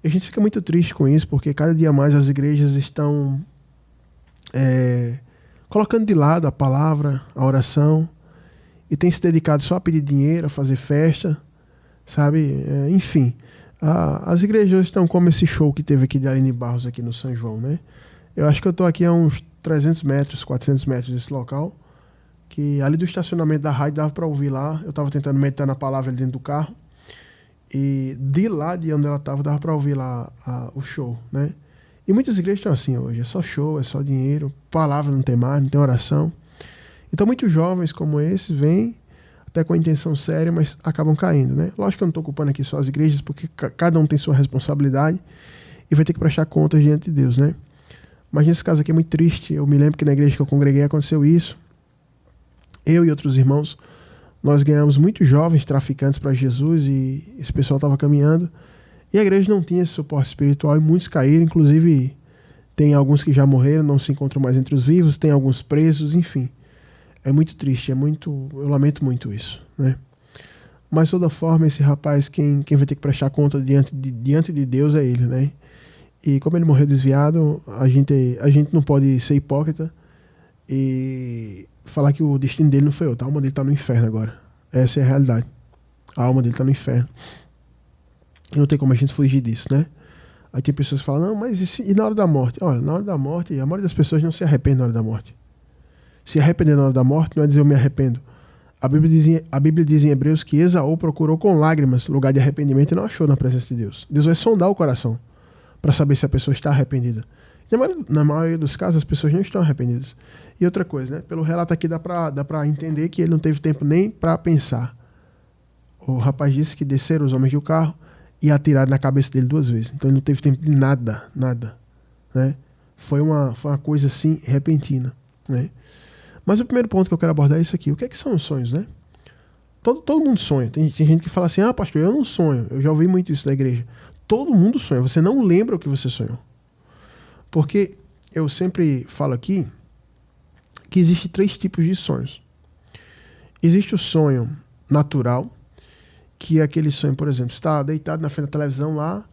E a gente fica muito triste com isso, porque cada dia mais as igrejas estão colocando de lado a palavra, a oração, e tem se dedicado só a pedir dinheiro, a fazer festa, sabe? Enfim, as igrejas hoje estão como esse show que teve aqui de Aline Barros aqui no São João, né? Eu acho que eu estou aqui a uns 300 metros, 400 metros desse local, que ali do estacionamento da rádio dava para ouvir lá. Eu estava tentando meditar na palavra ali dentro do carro, e de lá de onde ela estava dava para ouvir lá o show, né? E muitas igrejas estão assim hoje, é só show, é só dinheiro, palavra não tem mais, não tem oração. Então muitos jovens como esses vêm até com a intenção séria, mas acabam caindo, né? Lógico que eu não estou culpando aqui só as igrejas, porque cada um tem sua responsabilidade e vai ter que prestar contas diante de Deus, né? Mas nesse caso aqui é muito triste. Eu me lembro que na igreja que eu congreguei aconteceu isso. Eu e outros irmãos, nós ganhamos muitos jovens traficantes para Jesus e esse pessoal estava caminhando e a igreja não tinha esse suporte espiritual e muitos caíram, inclusive tem alguns que já morreram, não se encontram mais entre os vivos, tem alguns presos, enfim. É muito triste, eu lamento muito isso, né? Mas de toda forma, esse rapaz, quem vai ter que prestar conta diante de Deus é ele, né? E como ele morreu desviado, a gente não pode ser hipócrita e falar que o destino dele não foi outro. A alma dele está no inferno agora. Essa é a realidade. A alma dele está no inferno. E não tem como a gente fugir disso, né? Aí tem pessoas que falam, não, mas e na hora da morte? Olha, na hora da morte, a maioria das pessoas não se arrepende na hora da morte. Se arrepender na hora da morte não é dizer eu me arrependo. A Bíblia diz em Hebreus que Esaú procurou com lágrimas lugar de arrependimento e não achou na presença de Deus. Deus vai sondar o coração para saber se a pessoa está arrependida. Na maioria dos casos, as pessoas não estão arrependidas. E outra coisa, né? Pelo relato aqui dá para entender que ele não teve tempo nem para pensar. O rapaz disse que desceram os homens do carro e atiraram na cabeça dele 2 vezes. Então ele não teve tempo de nada, né? Foi uma coisa assim repentina, né? Mas o primeiro ponto que eu quero abordar é isso aqui. O que é que são os sonhos, né? Todo mundo sonha. Tem gente que fala assim, pastor, eu não sonho. Eu já ouvi muito isso da igreja. Todo mundo sonha. Você não lembra o que você sonhou. Porque eu sempre falo aqui que existem 3 tipos de sonhos. Existe o sonho natural, que é aquele sonho, por exemplo, você está deitado na frente da televisão lá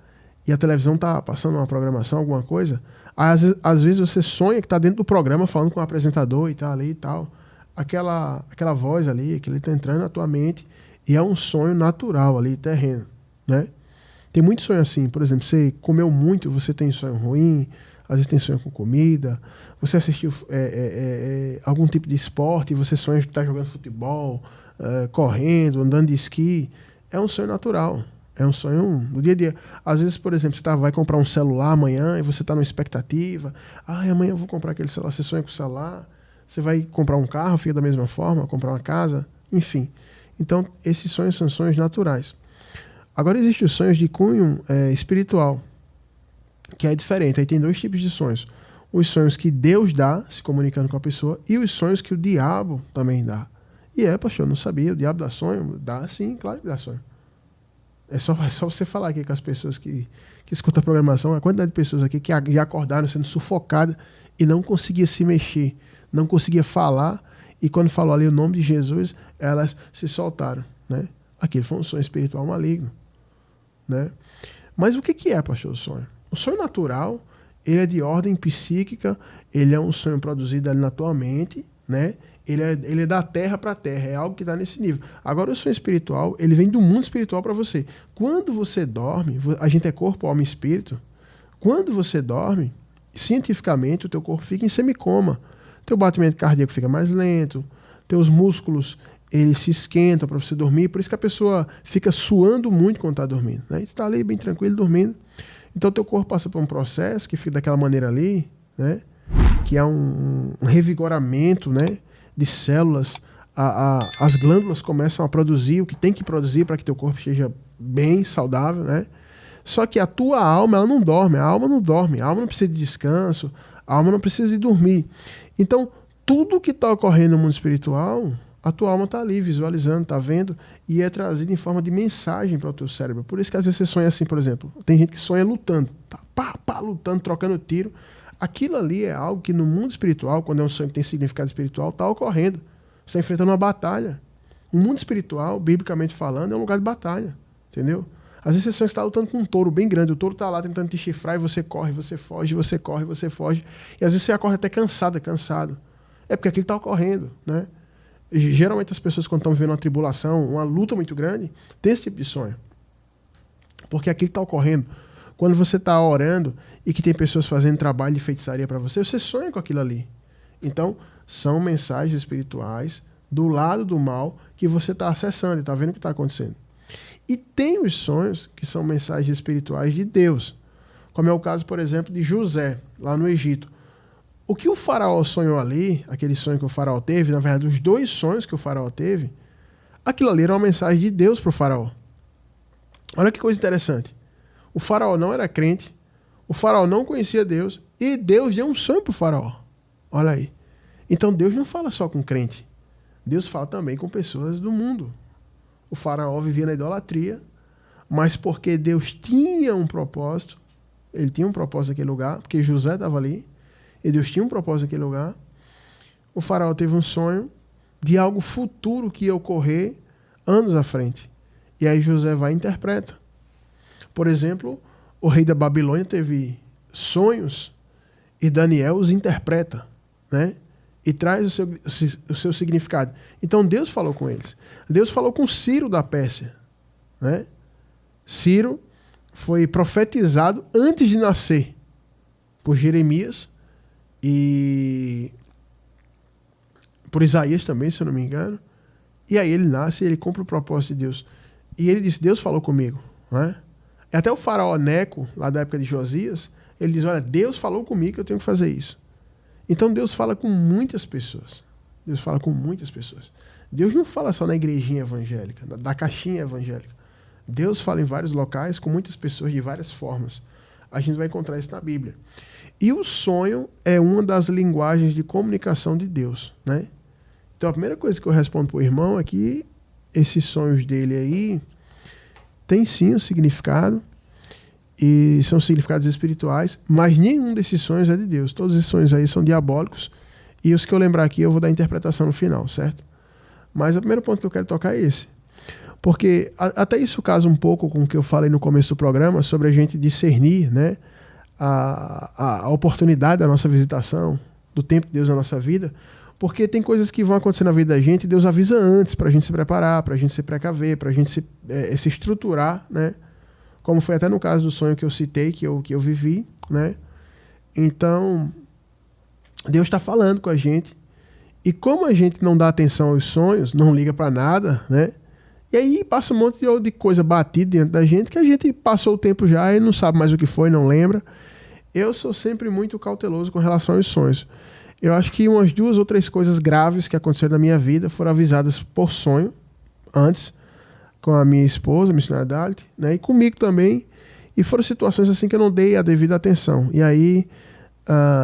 e a televisão está passando uma programação, alguma coisa. Às vezes você sonha que está dentro do programa falando com o apresentador e está ali e tal. Aquela voz ali, aquilo está entrando na tua mente e é um sonho natural ali, terreno, né? Tem muito sonho assim, por exemplo, você comeu muito, você tem sonho ruim, às vezes tem sonho com comida, você assistiu algum tipo de esporte e você sonha que está jogando futebol, correndo, andando de esqui. É um sonho natural. É um sonho do dia a dia. Às vezes, por exemplo, você vai comprar um celular amanhã e você está numa expectativa. Amanhã eu vou comprar aquele celular. Você sonha com o celular. Você vai comprar um carro, fica da mesma forma, comprar uma casa, enfim. Então, esses sonhos são sonhos naturais. Agora, existem os sonhos de cunho espiritual, que é diferente. Aí tem 2 tipos de sonhos. Os sonhos que Deus dá, se comunicando com a pessoa, e os sonhos que o diabo também dá. E pastor, eu não sabia, o diabo dá sonho? Dá sim, claro que dá sonho. É só você falar aqui com as pessoas que escutam a programação, a quantidade de pessoas aqui que já acordaram sendo sufocadas e não conseguia se mexer, não conseguia falar, e quando falou ali o nome de Jesus, elas se soltaram, né? Aquilo foi um sonho espiritual maligno, né? Mas o que é, pastor, o sonho? O sonho natural, ele é de ordem psíquica, ele é um sonho produzido ali na tua mente, né? Ele é da terra para a terra, é algo que está nesse nível. Agora, o sonho espiritual, ele vem do mundo espiritual para você. Quando você dorme, a gente é corpo, alma e espírito. Quando você dorme, cientificamente, o teu corpo fica em semicoma. Teu batimento cardíaco fica mais lento, teus músculos, eles se esquentam para você dormir. Por isso que a pessoa fica suando muito quando está dormindo, né? Você está ali bem tranquilo, dormindo. Então, teu corpo passa por um processo que fica daquela maneira ali, né? Que é um revigoramento, né? De células, as glândulas começam a produzir o que tem que produzir para que teu corpo esteja bem saudável, né? Só que a tua alma, ela não dorme, a alma não precisa de descanso, a alma não precisa de dormir. Então, tudo que está ocorrendo no mundo espiritual, a tua alma está ali visualizando, está vendo, e é trazido em forma de mensagem para o teu cérebro. Por isso que às vezes você sonha assim, por exemplo, tem gente que sonha lutando, tá lutando, trocando tiro. Aquilo ali é algo que no mundo espiritual, quando é um sonho que tem significado espiritual, está ocorrendo. Você está enfrentando uma batalha. O mundo espiritual, biblicamente falando, é um lugar de batalha. Entendeu? Às vezes você está lutando com um touro bem grande, o touro está lá tentando te chifrar e você corre, você foge, você corre, você foge. E às vezes você acorda até cansado. É porque aquilo está ocorrendo, né? E, geralmente as pessoas, quando estão vivendo uma tribulação, uma luta muito grande, tem esse tipo de sonho. Porque aquilo está ocorrendo. Quando você está orando e que tem pessoas fazendo trabalho de feitiçaria para você, você sonha com aquilo ali. Então, são mensagens espirituais do lado do mal que você está acessando e está vendo o que está acontecendo. E tem os sonhos que são mensagens espirituais de Deus. como é o caso, por exemplo, de José, lá no Egito. O que o faraó sonhou ali, aquele sonho que o faraó teve, na verdade, os 2 sonhos que o faraó teve, aquilo ali era uma mensagem de Deus para o faraó. Olha que coisa interessante. O faraó não era crente, o faraó não conhecia Deus, e Deus deu um sonho para o faraó. Olha aí. Então Deus não fala só com crente. Deus fala também com pessoas do mundo. O faraó vivia na idolatria, mas porque Deus tinha um propósito, ele tinha um propósito naquele lugar, porque José estava ali, e Deus tinha um propósito naquele lugar, o faraó teve um sonho de algo futuro que ia ocorrer anos à frente. E aí José vai e interpreta. Por exemplo, o rei da Babilônia teve sonhos e Daniel os interpreta, né? E traz o seu significado. Então Deus falou com eles. Deus falou com Ciro da Pérsia, né? Ciro foi profetizado antes de nascer por Jeremias e por Isaías também, se eu não me engano. E aí ele nasce e ele cumpre o propósito de Deus. E ele disse, Deus falou comigo, né? E até o faraó Neco, lá da época de Josias, ele diz, olha, Deus falou comigo que eu tenho que fazer isso. Então Deus fala com muitas pessoas. Deus fala com muitas pessoas. Deus não fala só na igrejinha evangélica, da caixinha evangélica. Deus fala em vários locais, com muitas pessoas, de várias formas. A gente vai encontrar isso na Bíblia. E o sonho é uma das linguagens de comunicação de Deus, né? Então a primeira coisa que eu respondo para o irmão é que esses sonhos dele aí tem sim um significado, e são significados espirituais, mas nenhum desses sonhos é de Deus. Todos esses sonhos aí são diabólicos, e os que eu lembrar aqui eu vou dar a interpretação no final, certo? Mas o primeiro ponto que eu quero tocar é esse. Porque até isso casa um pouco com o que eu falei no começo do programa, sobre a gente discernir, né, a oportunidade da nossa visitação, do tempo de Deus na nossa vida, porque tem coisas que vão acontecer na vida da gente e Deus avisa antes para a gente se preparar, para a gente se precaver, para a gente se estruturar, né? Como foi até no caso do sonho que eu citei, que eu vivi, né? Então, Deus está falando com a gente, e como a gente não dá atenção aos sonhos, não liga para nada, né? E aí passa um monte de coisa batida dentro da gente, que a gente passou o tempo já e não sabe mais o que foi, não lembra. Eu sou sempre muito cauteloso com relação aos sonhos. Eu acho que umas 2 ou 3 coisas graves que aconteceram na minha vida foram avisadas por sonho, antes, com a minha esposa, a missionária Dalit, né, e comigo também, e foram situações assim que eu não dei a devida atenção. E aí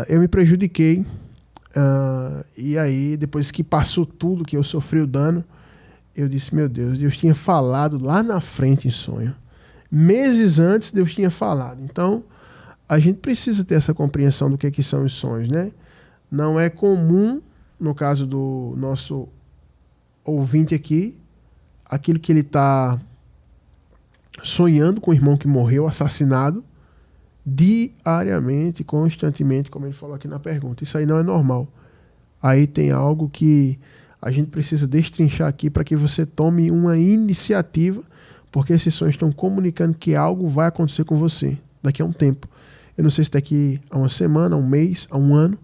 eu me prejudiquei, e aí depois que passou tudo, que eu sofri o dano, eu disse, meu Deus, Deus tinha falado lá na frente em sonho. Meses antes Deus tinha falado. Então, a gente precisa ter essa compreensão do que são os sonhos, né? Não é comum, no caso do nosso ouvinte aqui, aquilo que ele está sonhando com o irmão que morreu, assassinado, diariamente, constantemente, como ele falou aqui na pergunta. Isso aí não é normal. Aí tem algo que a gente precisa destrinchar aqui para que você tome uma iniciativa, porque esses sonhos estão comunicando que algo vai acontecer com você daqui a um tempo. Eu não sei se daqui a uma semana, a um mês, a um ano,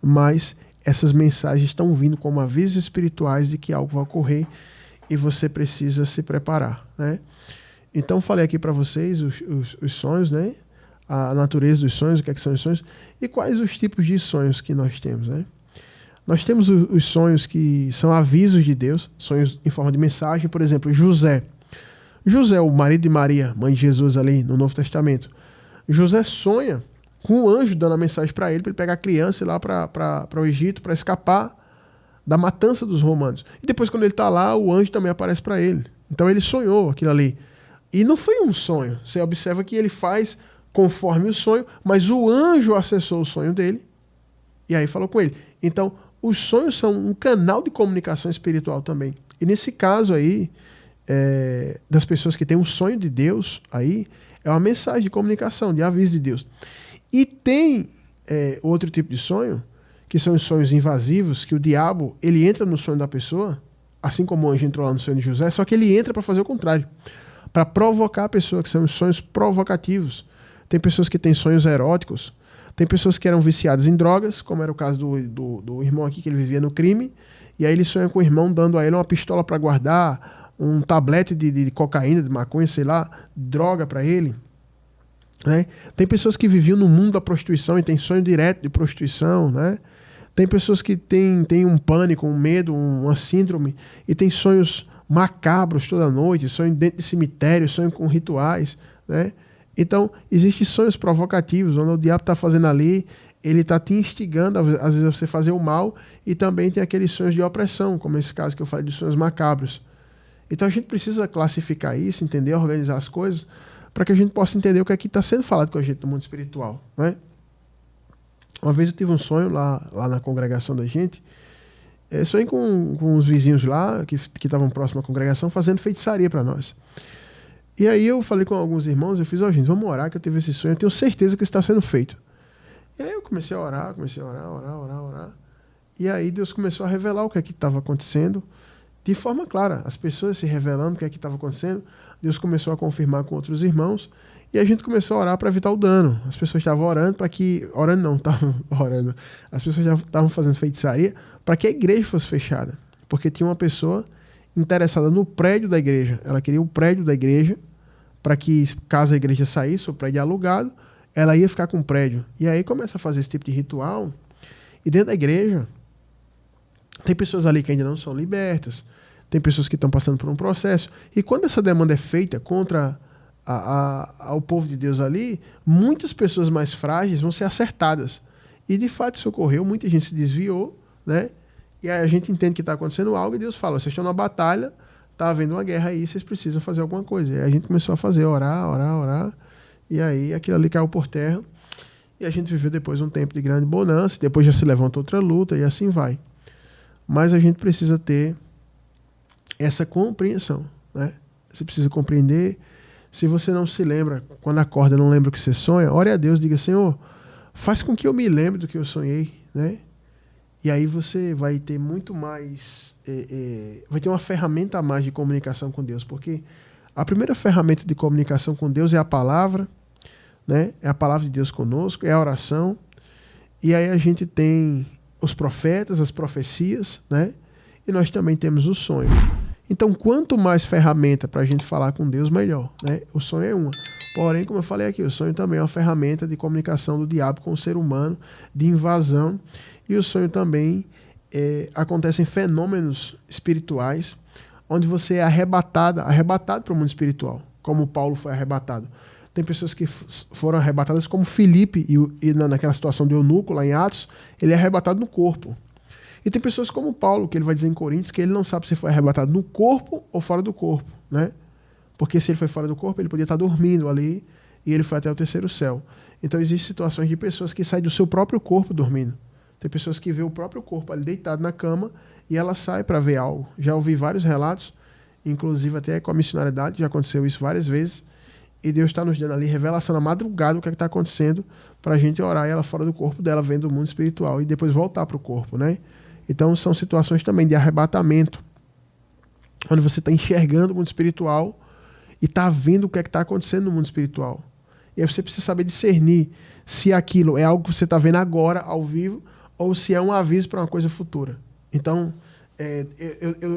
mas essas mensagens estão vindo como avisos espirituais de que algo vai ocorrer e você precisa se preparar, né? Então falei aqui para vocês os sonhos, né? A natureza dos sonhos, o que são os sonhos e quais os tipos de sonhos que nós temos, né? Nós temos os sonhos que são avisos de Deus, sonhos em forma de mensagem. Por exemplo, José, o marido de Maria, mãe de Jesus ali no Novo Testamento. José sonha com um anjo dando a mensagem para ele pegar a criança e ir lá para o Egito para escapar da matança dos romanos. E depois, quando ele está lá, o anjo também aparece para ele. Então ele sonhou aquilo ali. E não foi um sonho. Você observa que ele faz conforme o sonho, mas o anjo acessou o sonho dele e aí falou com ele. Então, os sonhos são um canal de comunicação espiritual também. E nesse caso aí, das pessoas que têm um sonho de Deus, aí é uma mensagem de comunicação, de aviso de Deus. E tem outro tipo de sonho, que são os sonhos invasivos, que o diabo ele entra no sonho da pessoa, assim como o anjo entrou lá no sonho de José, só que ele entra para fazer o contrário, para provocar a pessoa, que são os sonhos provocativos. Tem pessoas que têm sonhos eróticos, tem pessoas que eram viciadas em drogas, como era o caso do irmão aqui, que ele vivia no crime, e aí ele sonha com o irmão dando a ele uma pistola para guardar, um tablete de cocaína, de maconha, sei lá, droga para ele. né? Tem pessoas que viviam no mundo da prostituição e têm sonho direto de prostituição, né? Tem pessoas que têm um pânico, um medo, uma síndrome e têm sonhos macabros toda noite, sonho dentro de cemitério, sonho com rituais, né? Então, existem sonhos provocativos, onde o diabo está fazendo ali, ele está te instigando, às vezes, a você fazer o mal, e também tem aqueles sonhos de opressão, como esse caso que eu falei de sonhos macabros. Então, a gente precisa classificar isso, entender, organizar as coisas, para que a gente possa entender o que aqui está sendo falado com a gente no mundo espiritual, né? Uma vez eu tive um sonho lá na congregação da gente, sonhei com os vizinhos lá, que estavam próximos à congregação, fazendo feitiçaria para nós. E aí eu falei com alguns irmãos, eu fiz, gente, vamos orar, que eu tive esse sonho, eu tenho certeza que isso está sendo feito. E aí eu comecei a orar. E aí Deus começou a revelar o que é que estava acontecendo, de forma clara, as pessoas se revelando o que é que estava acontecendo. Deus começou a confirmar com outros irmãos, e a gente começou a orar para evitar o dano. As pessoas estavam orando para que... estavam orando. As pessoas já estavam fazendo feitiçaria para que a igreja fosse fechada. Porque tinha uma pessoa interessada no prédio da igreja. Ela queria o prédio da igreja, para que, caso a igreja saísse, o prédio alugado, ela ia ficar com o prédio. E aí começa a fazer esse tipo de ritual. E dentro da igreja, tem pessoas ali que ainda não são libertas, tem pessoas que estão passando por um processo. E quando essa demanda é feita contra ao povo de Deus ali, muitas pessoas mais frágeis vão ser acertadas. E de fato isso ocorreu, muita gente se desviou, né? E aí a gente entende que está acontecendo algo e Deus fala, vocês estão numa batalha, está havendo uma guerra aí, vocês precisam fazer alguma coisa. E aí a gente começou a fazer, orar, e aí aquilo ali caiu por terra. E a gente viveu depois um tempo de grande bonança, depois já se levanta outra luta e assim vai. Mas a gente precisa ter essa compreensão, né? Você precisa compreender. Se você não se lembra, quando acorda não lembra o que você sonha, ore a Deus, diga, Senhor, faz com que eu me lembre do que eu sonhei, né? E aí você vai ter muito mais, vai ter uma ferramenta a mais de comunicação com Deus, porque a primeira ferramenta de comunicação com Deus é a palavra, né? É a palavra de Deus conosco, é a oração, e aí a gente tem os profetas, as profecias, né? E nós também temos o sonho. Então, quanto mais ferramenta para a gente falar com Deus, melhor, né? O sonho é uma. Porém, como eu falei aqui, o sonho também é uma ferramenta de comunicação do diabo com o ser humano, de invasão. E o sonho também acontecem fenômenos espirituais, onde você é arrebatado para o mundo espiritual, como Paulo foi arrebatado. Tem pessoas que foram arrebatadas, como Filipe, e naquela situação de eunuco, lá em Atos, ele é arrebatado no corpo. E tem pessoas como Paulo, que ele vai dizer em Coríntios, que ele não sabe se foi arrebatado no corpo ou fora do corpo, né? Porque se ele foi fora do corpo, ele podia estar dormindo ali, e ele foi até o terceiro céu. Então existem situações de pessoas que saem do seu próprio corpo dormindo. Tem pessoas que vê o próprio corpo ali deitado na cama, e ela sai para ver algo. Já ouvi vários relatos, inclusive até com a missionariedade, já aconteceu isso várias vezes, e Deus está nos dando ali revelação na madrugada o que está acontecendo, para a gente orar e ela fora do corpo dela, vendo o mundo espiritual, e depois voltar para o corpo, né? Então são situações também de arrebatamento, onde você está enxergando o mundo espiritual e está vendo o que está acontecendo no mundo espiritual. E aí você precisa saber discernir se aquilo é algo que você está vendo agora, ao vivo, ou se é um aviso para uma coisa futura. Então,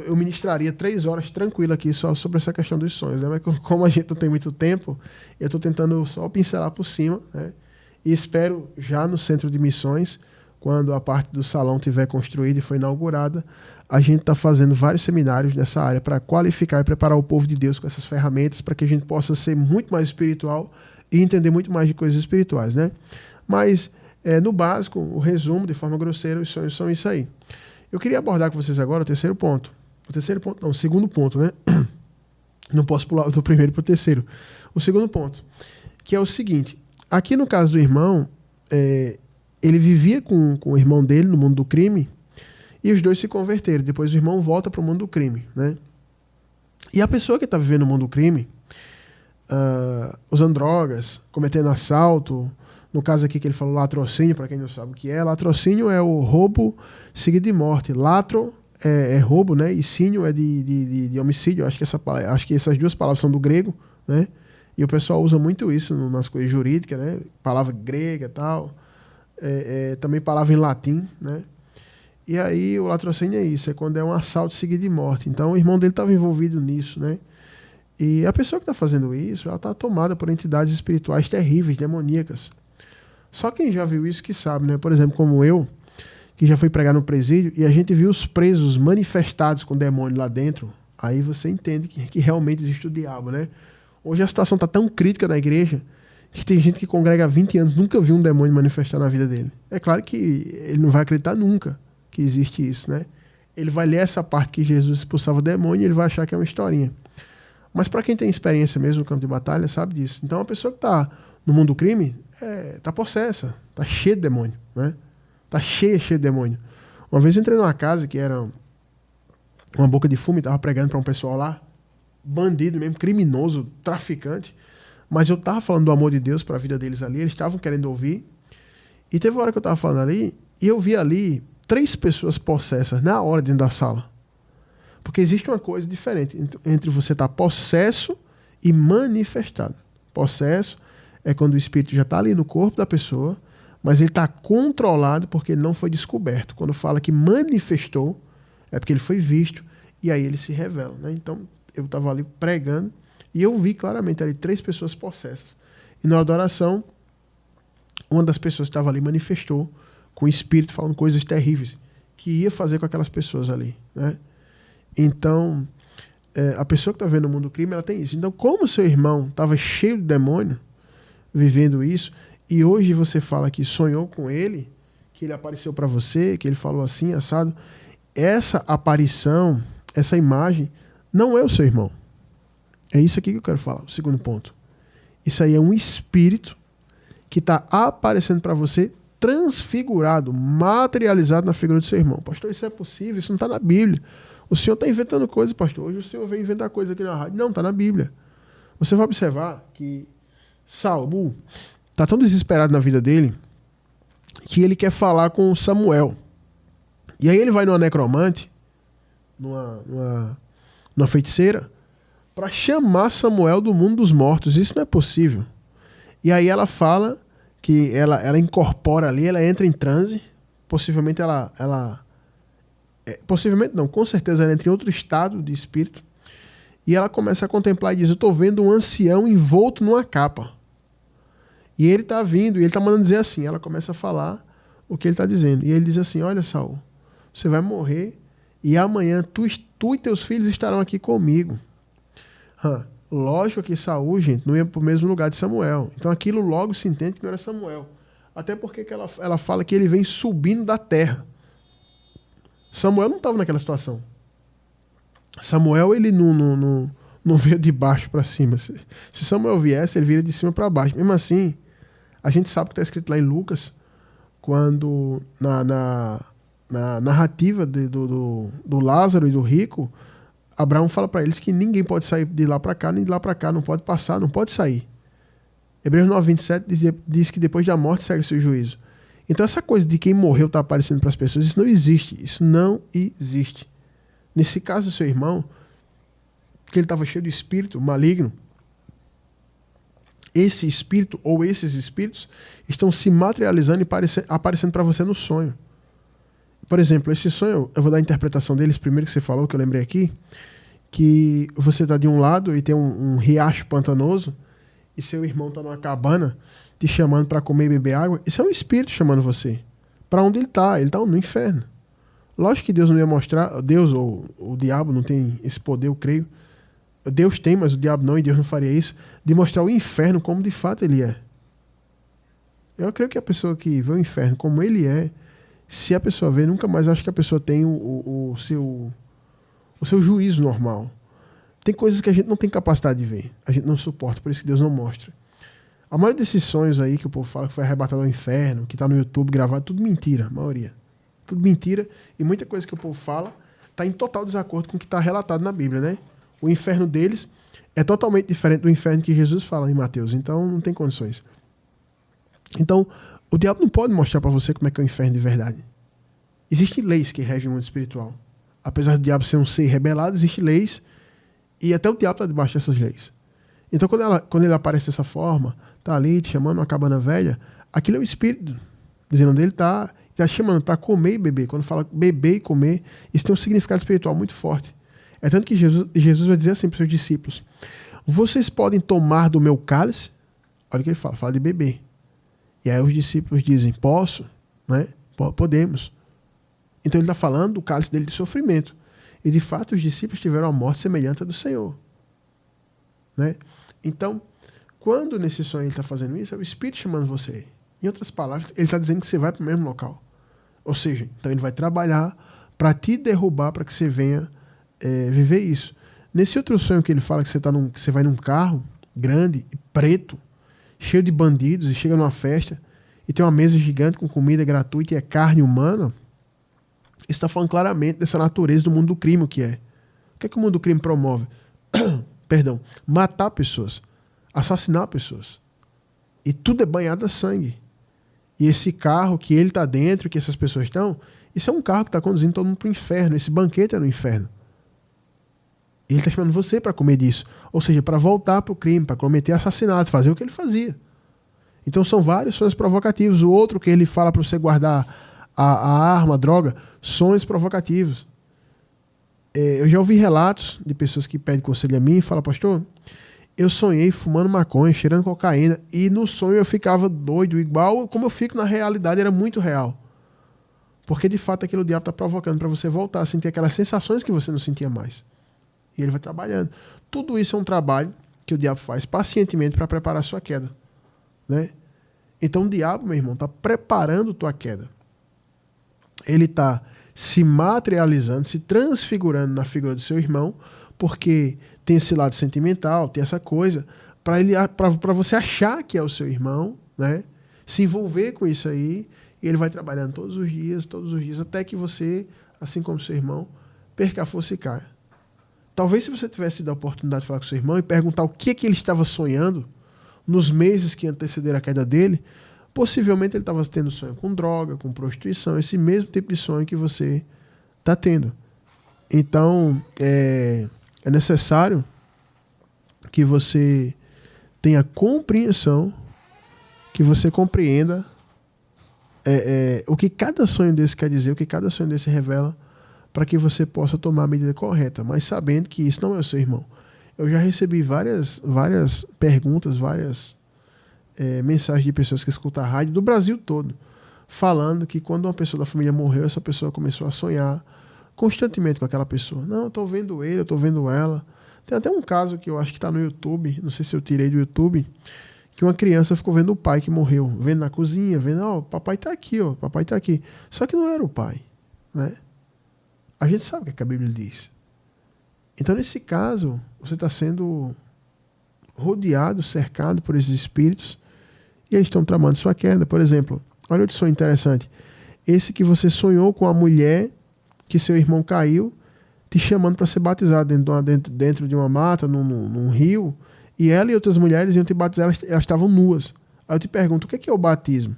eu ministraria 3 horas tranquilo aqui só sobre essa questão dos sonhos, né? Mas como a gente não tem muito tempo, eu estou tentando só pincelar por cima, né? E espero já no centro de missões, quando a parte do salão estiver construída e foi inaugurada, a gente está fazendo vários seminários nessa área para qualificar e preparar o povo de Deus com essas ferramentas para que a gente possa ser muito mais espiritual e entender muito mais de coisas espirituais, né? Mas, no básico, o resumo, de forma grosseira, os sonhos são isso aí. Eu queria abordar com vocês agora o terceiro ponto. O segundo ponto, né? Não posso pular do primeiro para o terceiro. O segundo ponto, que é o seguinte. Aqui no caso do irmão, ele vivia com o irmão dele no mundo do crime e os dois se converteram. Depois o irmão volta para o mundo do crime, né? E a pessoa que está vivendo no mundo do crime, usando drogas, cometendo assalto, no caso aqui que ele falou latrocínio, para quem não sabe o que é, latrocínio é o roubo seguido de morte. Latro é roubo, né? E cínio é de homicídio. Acho que essas duas palavras são do grego, né? E o pessoal usa muito isso nas coisas jurídicas, né? Palavra grega e tal. Também palavra em latim, né? E aí o latrocínio é isso, é quando é um assalto seguido de morte. Então o irmão dele estava envolvido nisso, né? E a pessoa que está fazendo isso, ela está tomada por entidades espirituais terríveis, demoníacas. Só quem já viu isso que sabe, né? Por exemplo, como eu, que já fui pregar no presídio, e a gente viu os presos manifestados com demônio lá dentro, aí você entende que realmente existe o diabo, né? Hoje a situação está tão crítica na igreja que tem gente que congrega há 20 anos, nunca viu um demônio manifestar na vida dele. É claro que ele não vai acreditar nunca que existe isso, né? Ele vai ler essa parte que Jesus expulsava o demônio e ele vai achar que é uma historinha. Mas para quem tem experiência mesmo no campo de batalha, sabe disso. Então a pessoa que está no mundo do crime está possessa, está cheia de demônio, né? Está cheia de demônio. Uma vez eu entrei numa casa que era uma boca de fumo e estava pregando para um pessoal lá, bandido mesmo, criminoso, traficante, mas eu estava falando do amor de Deus para a vida deles ali, eles estavam querendo ouvir, e teve uma hora que eu estava falando ali, e eu vi ali 3 pessoas possessas na hora dentro da sala. Porque existe uma coisa diferente entre você estar possesso e manifestado. Possesso é quando o espírito já está ali no corpo da pessoa, mas ele está controlado porque ele não foi descoberto. Quando fala que manifestou, é porque ele foi visto e aí ele se revela, né? Então, eu estava ali pregando e eu vi claramente ali 3 pessoas possessas. E na hora da oração, uma das pessoas que estava ali manifestou com o espírito falando coisas terríveis que ia fazer com aquelas pessoas ali, né? Então, a pessoa que está vendo o mundo do crime, ela tem isso. Então, como seu irmão estava cheio de demônio, vivendo isso, e hoje você fala que sonhou com ele, que ele apareceu para você, que ele falou assim, assado, essa aparição, essa imagem, não é o seu irmão. É isso aqui que eu quero falar, o segundo ponto. Isso aí é um espírito que está aparecendo para você transfigurado, materializado na figura do seu irmão. Pastor, isso é possível? Isso não está na Bíblia. O senhor está inventando coisa, pastor. Hoje o senhor vem inventar coisa aqui na rádio. Não, está na Bíblia. Você vai observar que Saul está tão desesperado na vida dele que ele quer falar com Samuel. E aí ele vai numa necromante, numa feiticeira, para chamar Samuel do mundo dos mortos. Isso não é possível. E aí ela fala que ela incorpora ali, ela entra em transe, possivelmente possivelmente não, com certeza ela entra em outro estado de espírito, e ela começa a contemplar e diz, eu estou vendo um ancião envolto numa capa. E ele está vindo, e ele está mandando dizer assim, ela começa a falar o que ele está dizendo. E ele diz assim, olha Saul, você vai morrer, e amanhã tu e teus filhos estarão aqui comigo. Lógico que Saul, gente, não ia para o mesmo lugar de Samuel. Então aquilo logo se entende que não era Samuel. Até porque que ela fala que ele vem subindo da terra. Samuel não estava naquela situação. Samuel, ele não veio de baixo para cima. Se Samuel viesse, ele viria de cima para baixo. Mesmo assim, a gente sabe que está escrito lá em Lucas, quando na narrativa do Lázaro e do rico, Abraão fala para eles que ninguém pode sair de lá para cá, nem de lá para cá, não pode passar, não pode sair. Hebreus 9:27 diz que depois da morte segue-se o juízo. Então essa coisa de quem morreu está aparecendo para as pessoas, isso não existe. Isso não existe. Nesse caso do seu irmão, que ele estava cheio de espírito maligno, esse espírito ou esses espíritos estão se materializando e aparecendo para você no sonho. Por exemplo, esse sonho, eu vou dar a interpretação deles primeiro que você falou, que eu lembrei aqui, que você está de um lado e tem um riacho pantanoso e seu irmão está numa cabana te chamando para comer e beber água. Isso é um espírito chamando você. Para onde ele está? Ele está no inferno. Lógico que Deus não ia mostrar, Deus ou o diabo não tem esse poder, eu creio. Deus tem, mas o diabo não, e Deus não faria isso, de mostrar o inferno como de fato ele é. Eu creio que a pessoa que vê o inferno como ele é, se a pessoa vê, nunca mais acho que a pessoa tem o seu juízo normal. Tem coisas que a gente não tem capacidade de ver. A gente não suporta, por isso que Deus não mostra. A maioria desses sonhos aí que o povo fala que foi arrebatado ao inferno, que está no YouTube gravado, tudo mentira, a maioria. Tudo mentira, e muita coisa que o povo fala está em total desacordo com o que está relatado na Bíblia, né? O inferno deles é totalmente diferente do inferno que Jesus fala em Mateus, então não tem condições. Então, o diabo não pode mostrar para você como é que é o inferno de verdade. Existem leis que regem o mundo espiritual. Apesar do diabo ser um ser rebelado, existem leis e até o diabo está debaixo dessas leis. Então, quando ele aparece dessa forma, está ali te chamando uma cabana velha, aquilo é o espírito dizendo onde ele está te chamando para comer e beber. Quando fala beber e comer, isso tem um significado espiritual muito forte. É tanto que Jesus vai dizer assim para os seus discípulos: vocês podem tomar do meu cálice? Olha o que ele fala de beber. E aí os discípulos dizem: posso, né? Podemos. Então ele está falando do cálice dele de sofrimento. E de fato os discípulos tiveram a morte semelhante à do Senhor. Né? Então, quando nesse sonho ele está fazendo isso, é o Espírito chamando você. Em outras palavras, ele está dizendo que você vai para o mesmo local. Ou seja, então ele vai trabalhar para te derrubar, para que você venha viver isso. Nesse outro sonho que ele fala que você vai num carro grande e preto, cheio de bandidos, e chega numa festa e tem uma mesa gigante com comida gratuita e é carne humana, está falando claramente dessa natureza do mundo do crime, o que é. O que é que o mundo do crime promove? Perdão, matar pessoas, assassinar pessoas. E tudo é banhado a sangue. E esse carro que ele está dentro, que essas pessoas estão, isso é um carro que está conduzindo todo mundo para o inferno. Esse banquete é no inferno. E ele está chamando você para comer disso. Ou seja, para voltar para o crime, para cometer assassinatos, fazer o que ele fazia. Então são vários sonhos provocativos. O outro que ele fala para você guardar a arma, a droga, sonhos provocativos. Eu já ouvi relatos de pessoas que pedem conselho a mim e falam: pastor, eu sonhei fumando maconha, cheirando cocaína, e no sonho eu ficava doido, igual como eu fico na realidade, era muito real. Porque de fato aquilo o diabo está provocando para você voltar a sentir aquelas sensações que você não sentia mais. E ele vai trabalhando. Tudo isso é um trabalho que o diabo faz pacientemente para preparar a sua queda. Né? Então o diabo, meu irmão, está preparando tua queda. Ele está se materializando, se transfigurando na figura do seu irmão, porque tem esse lado sentimental, tem essa coisa, para você achar que é o seu irmão, né? Se envolver com isso aí, e ele vai trabalhando todos os dias, até que você, assim como seu irmão, perca a força e caia. Talvez se você tivesse tido a oportunidade de falar com seu irmão e perguntar o que ele estava sonhando nos meses que antecederam a queda dele, possivelmente ele estava tendo sonho com droga, com prostituição, esse mesmo tipo de sonho que você está tendo. Então, é necessário que você tenha compreensão, que você compreenda o que cada sonho desse quer dizer, o que cada sonho desse revela, para que você possa tomar a medida correta, mas sabendo que isso não é o seu irmão. Eu já recebi várias perguntas, várias mensagens de pessoas que escutam a rádio do Brasil todo, falando que quando uma pessoa da família morreu, essa pessoa começou a sonhar constantemente com aquela pessoa. Não, eu estou vendo ele, eu estou vendo ela. Tem até um caso que eu acho que está no YouTube, não sei se eu tirei do YouTube, que uma criança ficou vendo o pai que morreu, vendo na cozinha, vendo, ó, papai está aqui, ó, papai está aqui. Só que não era o pai, né? A gente sabe o que a Bíblia diz. Então, nesse caso, você está sendo rodeado, cercado por esses espíritos, e eles estão tramando sua queda. Por exemplo, olha outro sonho interessante. Esse que você sonhou com a mulher que seu irmão caiu, te chamando para ser batizado dentro de uma mata, num rio, e ela e outras mulheres iam te batizar, elas estavam nuas. Aí eu te pergunto, o que é o batismo?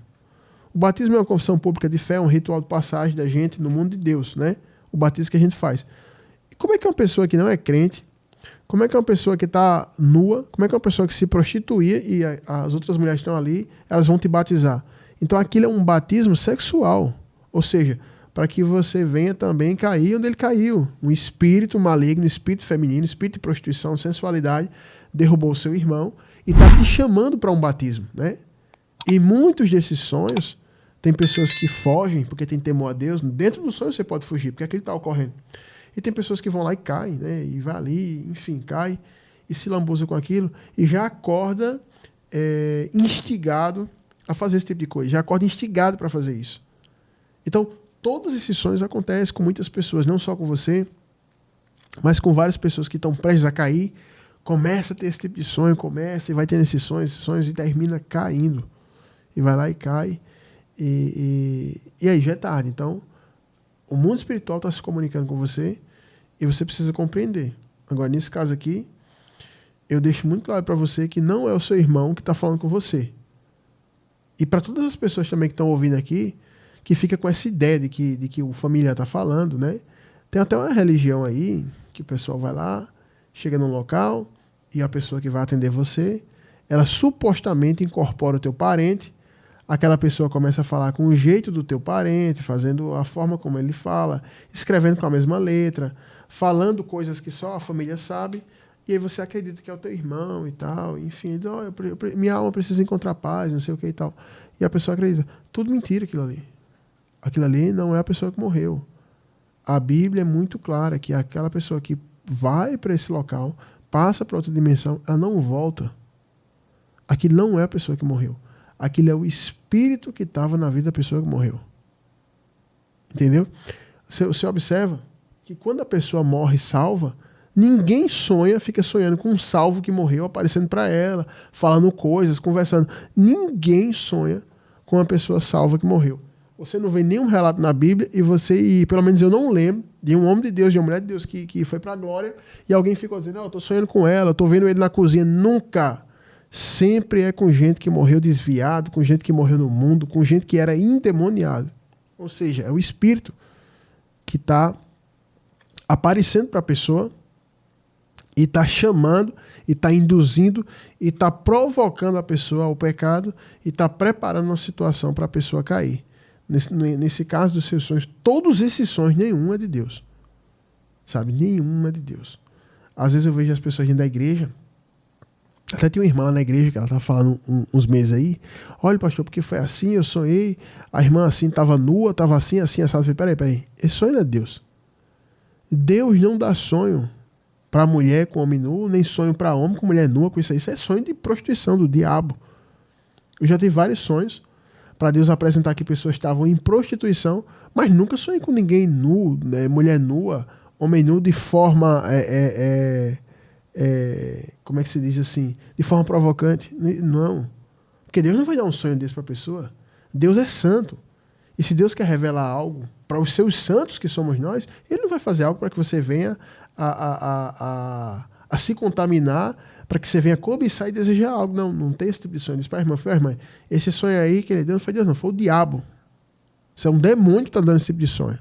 O batismo é uma confissão pública de fé, um ritual de passagem da gente no mundo de Deus, né? O batismo que a gente faz. E como é que uma pessoa que não é crente, como é que uma pessoa que está nua, como é que uma pessoa que se prostituía e as outras mulheres estão ali, elas vão te batizar? Então aquilo é um batismo sexual, ou seja, para que você venha também cair onde ele caiu. Um espírito maligno, um espírito feminino, um espírito de prostituição, sensualidade, derrubou o seu irmão e está te chamando para um batismo, né? E muitos desses sonhos, tem pessoas que fogem porque tem temor a Deus. Dentro do sonho você pode fugir, porque aquilo está ocorrendo. E tem pessoas que vão lá e caem, né? E vai ali, enfim, cai e se lambuza com aquilo e já acorda instigado a fazer esse tipo de coisa. Já acorda instigado para fazer isso. Então, todos esses sonhos acontecem com muitas pessoas, não só com você, mas com várias pessoas que estão prestes a cair. Começa a ter esse tipo de sonho, começa e vai tendo esses sonhos e termina caindo. E vai lá e cai. E aí já é tarde. Então, o mundo espiritual está se comunicando com você e você precisa compreender. Agora, nesse caso aqui, eu deixo muito claro para você que não é o seu irmão que está falando com você. E para todas as pessoas também que estão ouvindo aqui, que fica com essa ideia de que o familiar está falando, né? Tem até uma religião aí, que o pessoal vai lá, chega num local, e a pessoa que vai atender você, ela supostamente incorpora o teu parente, aquela pessoa começa a falar com o jeito do teu parente, fazendo a forma como ele fala, escrevendo com a mesma letra, falando coisas que só a família sabe, e aí você acredita que é o teu irmão e tal, enfim, minha alma precisa encontrar paz, não sei o que e tal. E a pessoa acredita. Tudo mentira aquilo ali. Aquilo ali não é a pessoa que morreu. A Bíblia é muito clara que aquela pessoa que vai para esse local, passa para outra dimensão, ela não volta. Aquilo não é a pessoa que morreu. Aquilo é o espírito que estava na vida da pessoa que morreu. Entendeu? Você observa que quando a pessoa morre salva, ninguém fica sonhando com um salvo que morreu, aparecendo para ela, falando coisas, conversando. Ninguém sonha com uma pessoa salva que morreu. Você não vê nenhum relato na Bíblia e pelo menos eu não lembro de um homem de Deus, de uma mulher de Deus que foi para a glória e alguém ficou dizendo, eu estou sonhando com ela, eu estou vendo ele na cozinha. Nunca. Sempre é com gente que morreu desviado, com gente que morreu no mundo, com gente que era endemoniado. Ou seja, é o espírito que está aparecendo para a pessoa e está chamando, e está induzindo, e está provocando a pessoa ao pecado, e está preparando uma situação para a pessoa cair. Nesse caso dos seus sonhos, todos esses sonhos, nenhum é de Deus. Sabe? Nenhum é de Deus. Às vezes eu vejo as pessoas indo da igreja, até tinha uma irmã lá na igreja que ela estava falando uns meses aí, olha pastor, porque foi assim, eu sonhei, a irmã assim estava nua, estava assim, assado. Eu falei, peraí, esse sonho não é de Deus. Deus não dá sonho para mulher com homem nu, nem sonho para homem com mulher nua, com isso aí. Isso é sonho de prostituição, do diabo. Eu já tive vários sonhos para Deus apresentar que pessoas estavam em prostituição, mas nunca sonhei com ninguém nu, né, mulher nua, homem nu de forma, como é que se diz assim, de forma provocante. Não. Porque Deus não vai dar um sonho desse para a pessoa. Deus é santo. E se Deus quer revelar algo para os seus santos, que somos nós, Ele não vai fazer algo para que você venha a se contaminar, para que você venha cobiçar e desejar algo. Não tem esse tipo de sonho. Diz para a irmã, irmã, esse sonho aí que ele deu não foi Deus, não, foi o diabo. Isso é um demônio que está dando esse tipo de sonho.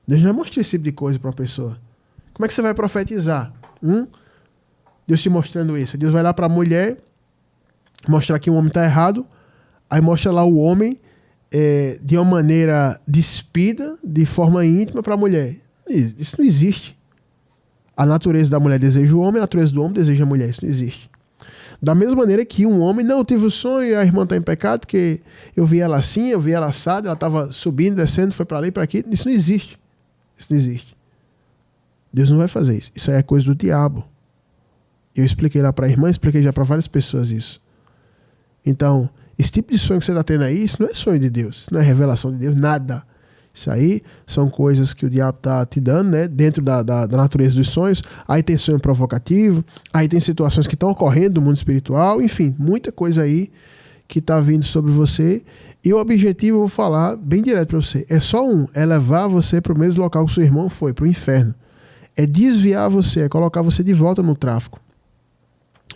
Deus não vai mostrar esse tipo de coisa para uma pessoa. Como é que você vai profetizar? Deus te mostrando isso. Deus vai lá para a mulher, mostrar que o homem está errado, aí mostra lá o homem de uma maneira despida, de forma íntima para a mulher. Isso não existe. A natureza da mulher deseja o homem, a natureza do homem deseja a mulher. Isso não existe. Da mesma maneira que um homem, não, eu tive um sonho e a irmã está em pecado, porque eu vi ela assim, eu vi ela assada, ela estava subindo, descendo, foi para ali, para aqui. Isso não existe. Isso não existe. Deus não vai fazer isso. Isso aí é coisa do diabo. Eu expliquei lá para a irmã, expliquei já para várias pessoas isso. Então, esse tipo de sonho que você está tendo aí, isso não é sonho de Deus, isso não é revelação de Deus, nada. Isso aí são coisas que o diabo está te dando, né, dentro da natureza dos sonhos. Aí tem sonho provocativo, aí tem situações que estão ocorrendo no mundo espiritual, enfim, muita coisa aí que está vindo sobre você. E o objetivo, eu vou falar bem direto para você, é só é levar você para o mesmo local que o seu irmão foi, para o inferno. É desviar você, é colocar você de volta no tráfico.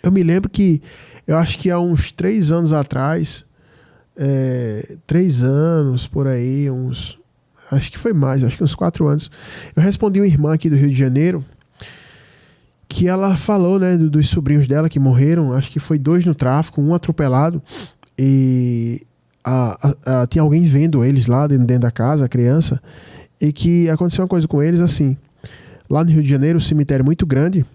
Eu me lembro que, eu acho que há uns 3 anos atrás, 3 anos por aí, acho que foi mais, acho que uns 4 anos, eu respondi uma irmã aqui do Rio de Janeiro, que ela falou, né, dos sobrinhos dela que morreram, acho que foi 2 no tráfico, 1 atropelado, e tinha alguém vendo eles lá dentro da casa, a criança, e que aconteceu uma coisa com eles assim, lá no Rio de Janeiro, um cemitério muito grande,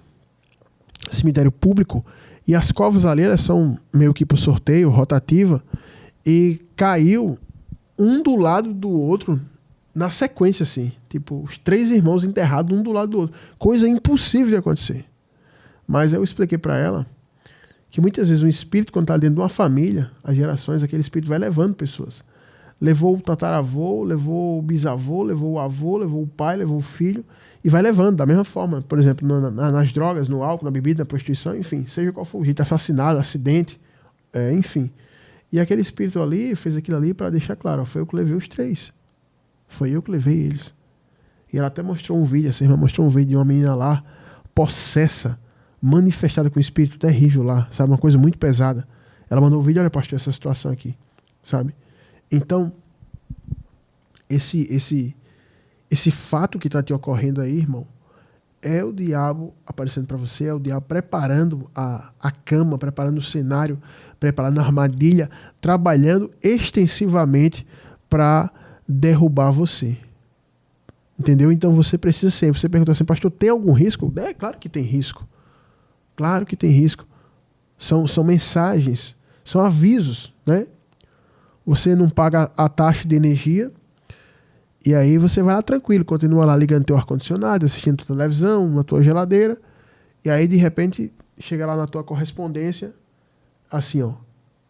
cemitério público, e as covas ali, elas são meio que por sorteio, rotativa, e caiu um do lado do outro na sequência, assim, tipo, os 3 irmãos enterrados um do lado do outro, coisa impossível de acontecer. Mas eu expliquei para ela que muitas vezes um espírito, quando está dentro de uma família, as gerações, aquele espírito vai levando pessoas. Levou o tataravô, levou o bisavô, levou o avô, levou o pai, levou o filho, e vai levando da mesma forma, por exemplo, nas drogas, no álcool, na bebida, na prostituição, enfim, seja qual for o jeito, assassinado, acidente, enfim. E aquele espírito ali fez aquilo ali para deixar claro, ó, foi eu que levei os 3. Foi eu que levei eles. E ela até mostrou um vídeo, essa irmã mostrou um vídeo de uma menina lá, possessa, manifestada com um espírito terrível lá, sabe, uma coisa muito pesada. Ela mandou um vídeo, olha pastor, essa situação aqui, sabe. Então, esse fato que está te ocorrendo aí, irmão, é o diabo aparecendo para você, é o diabo preparando a cama, preparando o cenário, preparando a armadilha, trabalhando extensivamente para derrubar você. Entendeu? Então você precisa sempre. Você pergunta assim, pastor, tem algum risco? É claro que tem risco. Claro que tem risco. São mensagens, são avisos, né? Você não paga a taxa de energia e aí você vai lá tranquilo, continua lá ligando teu ar-condicionado, assistindo tua televisão, na tua geladeira, e aí de repente chega lá na tua correspondência assim, ó,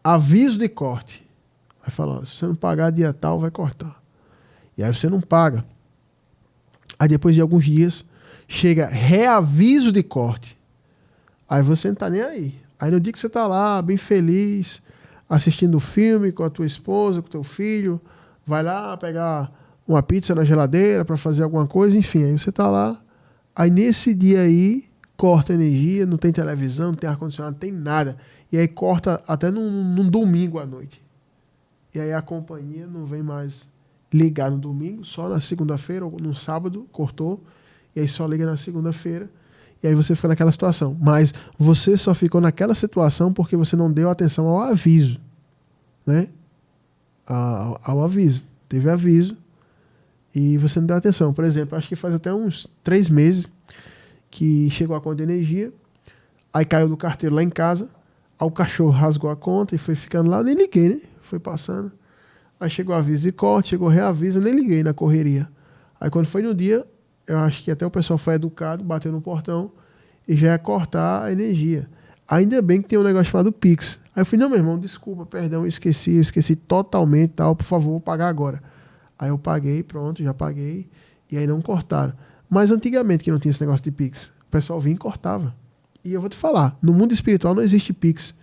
aviso de corte. Vai falar, se você não pagar dia tal, vai cortar. E aí você não paga. Aí depois de alguns dias chega reaviso de corte. Aí você não tá nem aí. Aí no dia que você tá lá, bem feliz, assistindo filme com a tua esposa, com o teu filho, vai lá pegar uma pizza na geladeira para fazer alguma coisa, enfim, aí você tá lá. Aí nesse dia aí, corta energia, não tem televisão, não tem ar-condicionado, não tem nada. E aí corta até num domingo à noite. E aí a companhia não vem mais ligar no domingo, só na segunda-feira ou no sábado, cortou, e aí só liga na segunda-feira. E aí você foi naquela situação. Mas você só ficou naquela situação porque você não deu atenção ao aviso. Né? Ao aviso. Teve aviso e você não deu atenção. Por exemplo, acho que faz até uns 3 meses que chegou a conta de energia, aí caiu do carteiro lá em casa, aí o cachorro rasgou a conta e foi ficando lá, eu nem liguei, né? Foi passando. Aí chegou aviso de corte, chegou reaviso, eu nem liguei na correria. Aí quando foi no dia, eu acho que até o pessoal foi educado, bateu no portão e já ia cortar a energia. Ainda bem que tem um negócio chamado Pix. Aí eu falei, não, meu irmão, desculpa, perdão, eu esqueci totalmente, tal, por favor, vou pagar agora. Aí eu paguei, pronto, já paguei, e aí não cortaram. Mas antigamente que não tinha esse negócio de Pix, o pessoal vinha e cortava. E eu vou te falar, no mundo espiritual não existe Pix.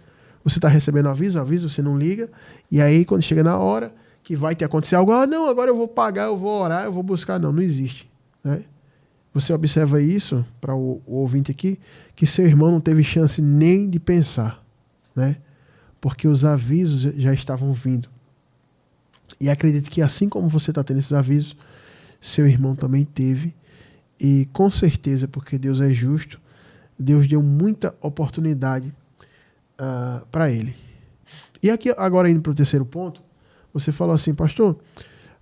Você está recebendo aviso, você não liga, e aí quando chega na hora que vai ter acontecer algo, não, agora eu vou pagar, eu vou orar, eu vou buscar. Não existe. Né? Você observa isso, para o ouvinte aqui, que seu irmão não teve chance nem de pensar, né? Porque os avisos já estavam vindo. E acredito que assim como você está tendo esses avisos, seu irmão também teve, e com certeza, porque Deus é justo, Deus deu muita oportunidade para ele. E aqui, agora indo para o terceiro ponto, você falou assim, pastor,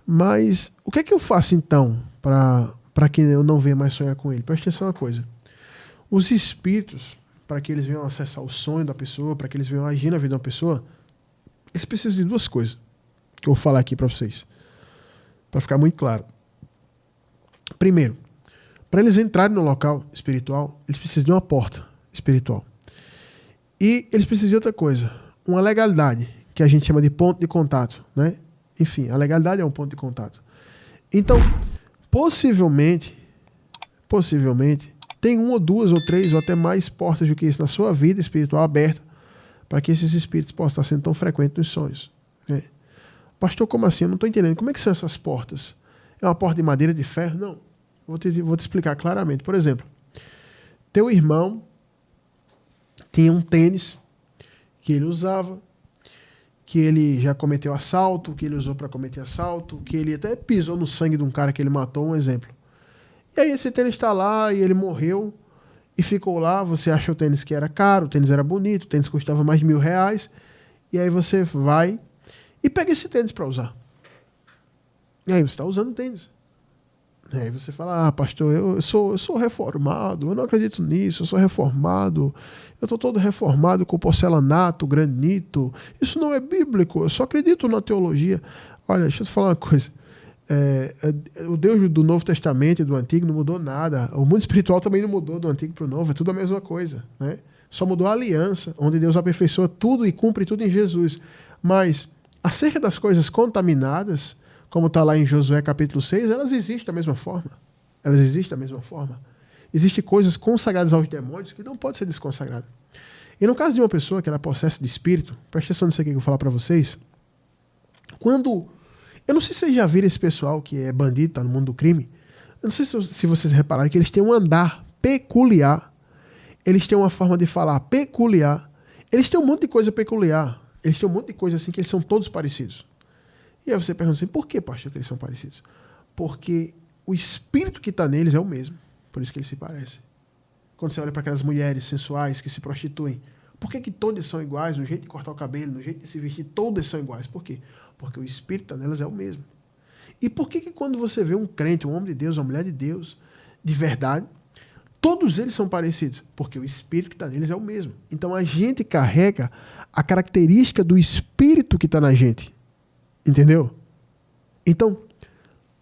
mas o que é que eu faço então para que eu não venha mais sonhar com ele? Presta atenção uma coisa. Os espíritos, para que eles venham acessar o sonho da pessoa, para que eles venham agir na vida da pessoa, eles precisam de 2 coisas que eu vou falar aqui para vocês, para ficar muito claro. Primeiro, para eles entrarem no local espiritual, eles precisam de uma porta espiritual. E eles precisam de outra coisa, uma legalidade, que a gente chama de ponto de contato, né? Enfim, a legalidade é um ponto de contato. Então, possivelmente, tem 1 ou 2 ou 3 ou até mais portas do que isso na sua vida espiritual aberta para que esses espíritos possam estar sendo tão frequentes nos sonhos. Né? Pastor, como assim? Eu não estou entendendo. Como é que são essas portas? É uma porta de madeira, de ferro? Não. Vou te explicar claramente. Por exemplo, teu irmão tinha um tênis que ele usava, que ele já cometeu assalto, que ele usou para cometer assalto, que ele até pisou no sangue de um cara que ele matou, um exemplo. E aí esse tênis está lá e ele morreu e ficou lá, você achou o tênis que era caro, o tênis era bonito, o tênis custava mais de R$1.000, e aí você vai e pega esse tênis para usar. E aí você está usando o tênis. E aí você fala, pastor, eu sou reformado, eu não acredito nisso, eu sou reformado, eu estou todo reformado com porcelanato, granito, isso não é bíblico, eu só acredito na teologia. Olha, deixa eu te falar uma coisa, o Deus do Novo Testamento e do Antigo não mudou nada, o mundo espiritual também não mudou do Antigo para o Novo, é tudo a mesma coisa, né? Só mudou a aliança, onde Deus aperfeiçoa tudo e cumpre tudo em Jesus. Mas, acerca das coisas contaminadas, como está lá em Josué capítulo 6, elas existem da mesma forma. Existem coisas consagradas aos demônios que não podem ser desconsagradas. E no caso de uma pessoa que era possessa de espírito, presta atenção nisso aqui que eu vou falar para vocês, eu não sei se vocês já viram esse pessoal que é bandido, está no mundo do crime, eu não sei se vocês repararam que eles têm um andar peculiar, eles têm uma forma de falar peculiar, eles têm um monte de coisa peculiar, eles têm um monte de coisa assim que eles são todos parecidos. E aí você pergunta assim, por que, pastor, que eles são parecidos? Porque o espírito que está neles é o mesmo, por isso que eles se parecem. Quando você olha para aquelas mulheres sensuais que se prostituem, por que todas são iguais, no jeito de cortar o cabelo, no jeito de se vestir, todas são iguais? Por quê? Porque o espírito nelas é o mesmo. E por que quando você vê um crente, um homem de Deus, uma mulher de Deus, de verdade, todos eles são parecidos? Porque o espírito que está neles é o mesmo. Então a gente carrega a característica do espírito que está na gente. Entendeu? Então,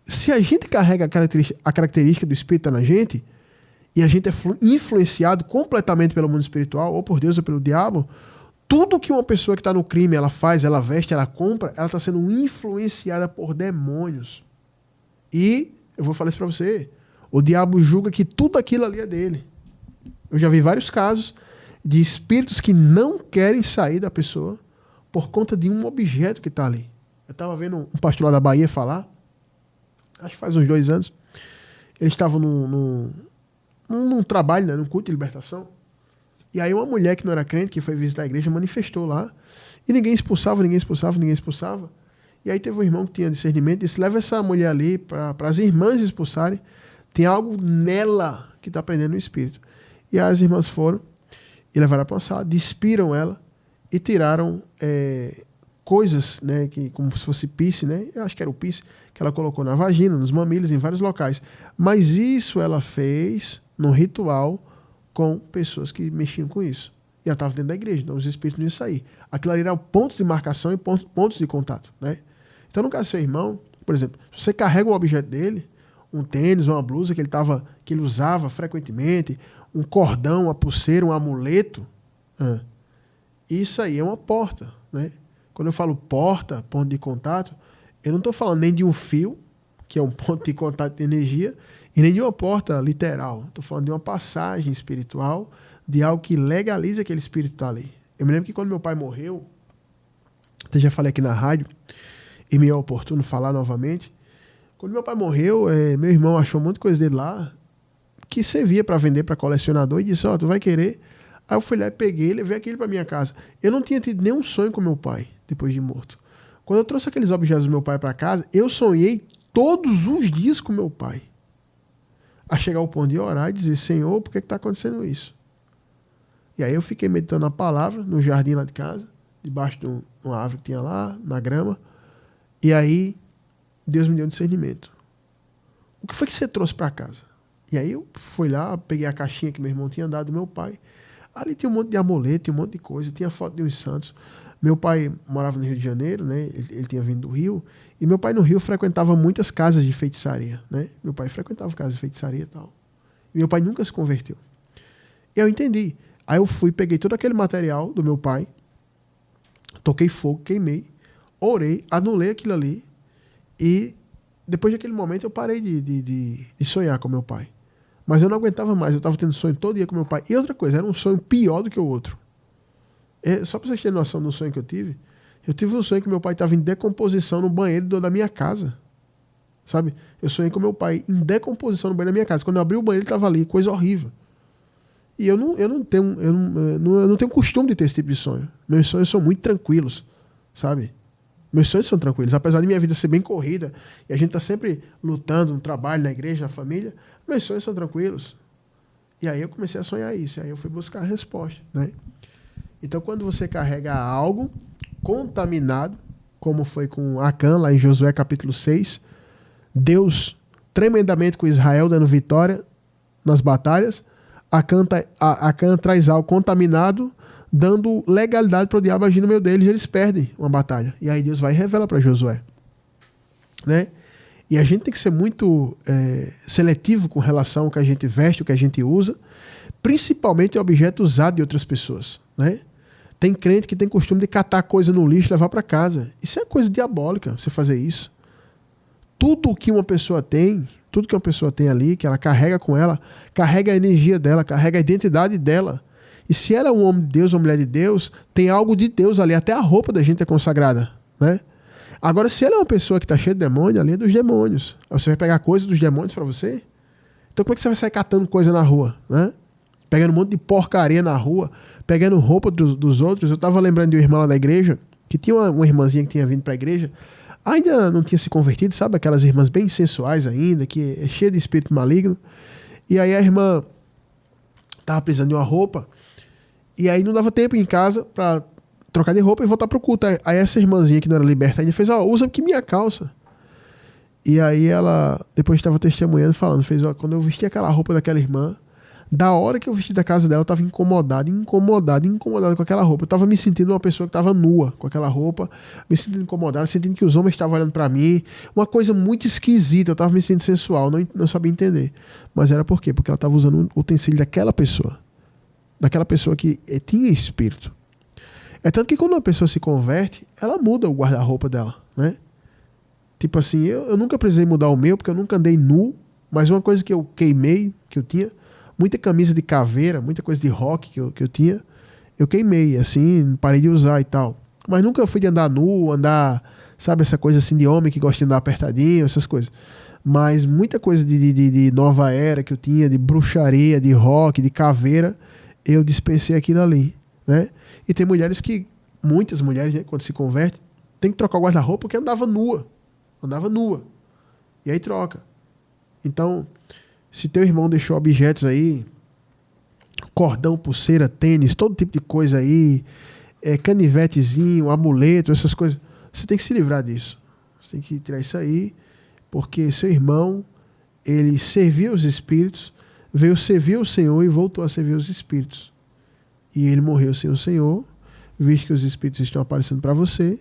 se a gente carrega a característica do espírito que está na gente, e a gente é influenciado completamente pelo mundo espiritual, ou por Deus ou pelo diabo, tudo que uma pessoa que está no crime, ela faz, ela veste, ela compra, ela está sendo influenciada por demônios. E, eu vou falar isso para você, o diabo julga que tudo aquilo ali é dele. Eu já vi vários casos de espíritos que não querem sair da pessoa por conta de um objeto que está ali. Eu estava vendo um pastor lá da Bahia falar, acho que faz uns 2 anos, eles estavam num trabalho, né, num culto de libertação, e aí uma mulher que não era crente, que foi visitar a igreja, manifestou lá, e ninguém expulsava. E aí teve um irmão que tinha discernimento e disse: leva essa mulher ali para as irmãs expulsarem, tem algo nela que está prendendo o espírito. E aí as irmãs foram e levaram para uma sala, despiram ela e tiraram coisas, né, que, como se fosse pisse, né, eu acho que era o pisse, que ela colocou na vagina, nos mamilos, em vários locais. Mas isso ela fez no ritual com pessoas que mexiam com isso. E ela estava dentro da igreja, então os espíritos não iam sair. Aquilo ali eram pontos de marcação e pontos de contato, né? Então, no caso do seu irmão, por exemplo, se você carrega um objeto dele, um tênis, uma blusa que ele usava frequentemente, um cordão, uma pulseira, um amuleto, isso aí é uma porta, né? Quando eu falo porta, ponto de contato, eu não estou falando nem de um fio, que é um ponto de contato de energia, e nem de uma porta literal. Estou falando de uma passagem espiritual, de algo que legaliza aquele espírito que está ali. Eu me lembro que quando meu pai morreu, até já falei aqui na rádio, e me é oportuno falar novamente, quando meu pai morreu, meu irmão achou um monte de coisa dele lá, que servia para vender para colecionador, e disse: tu vai querer? Aí eu fui lá e peguei, levei aquele para minha casa. Eu não tinha tido nenhum sonho com meu pai, depois de morto. Quando eu trouxe aqueles objetos do meu pai para casa, eu sonhei todos os dias com meu pai. A chegar ao ponto de orar e dizer: Senhor, por que está acontecendo isso? E aí eu fiquei meditando a palavra no jardim lá de casa, debaixo de uma árvore que tinha lá, na grama. E aí Deus me deu um discernimento. O que foi que você trouxe para casa? E aí eu fui lá, peguei a caixinha que meu irmão tinha dado do meu pai. Ali tinha um monte de amuleto, tinha um monte de coisa, tinha foto de uns santos. Meu pai morava no Rio de Janeiro, né? Ele tinha vindo do Rio. E meu pai no Rio frequentava muitas casas de feitiçaria, né? Meu pai frequentava casas de feitiçaria e tal. E meu pai nunca se converteu. E eu entendi. Aí eu fui, peguei todo aquele material do meu pai, toquei fogo, queimei, orei, anulei aquilo ali. E depois daquele momento eu parei de sonhar com meu pai. Mas eu não aguentava mais, eu estava tendo sonho todo dia com meu pai. E outra coisa, era um sonho pior do que o outro. Só para vocês terem noção do sonho que eu tive um sonho que meu pai estava em decomposição no banheiro da minha casa. Sabe? Eu sonhei com meu pai em decomposição no banheiro da minha casa. Quando eu abri o banheiro, ele estava ali, coisa horrível. E eu não tenho costume de ter esse tipo de sonho. Meus sonhos são muito tranquilos, sabe? Meus sonhos são tranquilos. Apesar de minha vida ser bem corrida, e a gente está sempre lutando no trabalho, na igreja, na família, meus sonhos são tranquilos. E aí eu comecei a sonhar isso. E aí eu fui buscar a resposta, né? Então, quando você carrega algo contaminado, como foi com Acã, lá em Josué capítulo 6, Deus tremendamente com Israel dando vitória nas batalhas, Acã traz algo contaminado, dando legalidade para o diabo agir no meio deles, eles perdem uma batalha. E aí Deus vai e revela para Josué, né? E a gente tem que ser muito seletivo com relação ao que a gente veste, o que a gente usa, principalmente objeto usado de outras pessoas, né? Tem crente que tem costume de catar coisa no lixo e levar para casa. Isso é coisa diabólica, você fazer isso. Tudo que uma pessoa tem ali, que ela carrega com ela, carrega a energia dela, carrega a identidade dela. E se ela é um homem de Deus, uma mulher de Deus, tem algo de Deus ali, até a roupa da gente é consagrada, né? Agora, se ela é uma pessoa que está cheia de demônio, ali é dos demônios. Você vai pegar coisa dos demônios para você? Então como é que você vai sair catando coisa na rua, né? Pegando um monte de porcaria na rua, pegando roupa dos outros. Eu estava lembrando de uma irmã lá da igreja, que tinha uma irmãzinha que tinha vindo para a igreja, ainda não tinha se convertido, sabe? Aquelas irmãs bem sensuais ainda, que é cheia de espírito maligno. E aí a irmã estava precisando de uma roupa, e aí não dava tempo em casa para trocar de roupa e voltar pro culto. Aí essa irmãzinha que não era liberta ainda fez: usa aqui minha calça. E aí ela, depois estava testemunhando, falando, ó, quando eu vesti aquela roupa daquela irmã, da hora que eu vesti da casa dela, eu estava incomodado com aquela roupa. Eu estava me sentindo uma pessoa que estava nua com aquela roupa, me sentindo incomodado, sentindo que os homens estavam olhando para mim, uma coisa muito esquisita, eu estava me sentindo sensual, não sabia entender. Mas era por quê? Porque ela estava usando o utensílio daquela pessoa que tinha espírito. É tanto que quando uma pessoa se converte, ela muda o guarda-roupa dela, né? Tipo assim, eu nunca precisei mudar o meu, porque eu nunca andei nu, mas uma coisa que eu queimei, que eu tinha, muita camisa de caveira, muita coisa de rock que eu tinha, eu queimei, assim, parei de usar e tal. Mas nunca fui de andar nu, sabe, essa coisa assim de homem que gosta de andar apertadinho, essas coisas. Mas muita coisa de nova era que eu tinha, de bruxaria, de rock, de caveira, eu dispensei aquilo ali, né? E tem mulheres muitas mulheres, né, quando se convertem, tem que trocar o guarda-roupa porque andava nua. E aí troca. Então, se teu irmão deixou objetos aí, cordão, pulseira, tênis, todo tipo de coisa aí, canivetezinho, amuleto, essas coisas, você tem que se livrar disso. Você tem que tirar isso aí, porque seu irmão, ele serviu os espíritos, veio servir o Senhor e voltou a servir os espíritos. E ele morreu sem o Senhor, visto que os espíritos estão aparecendo para você.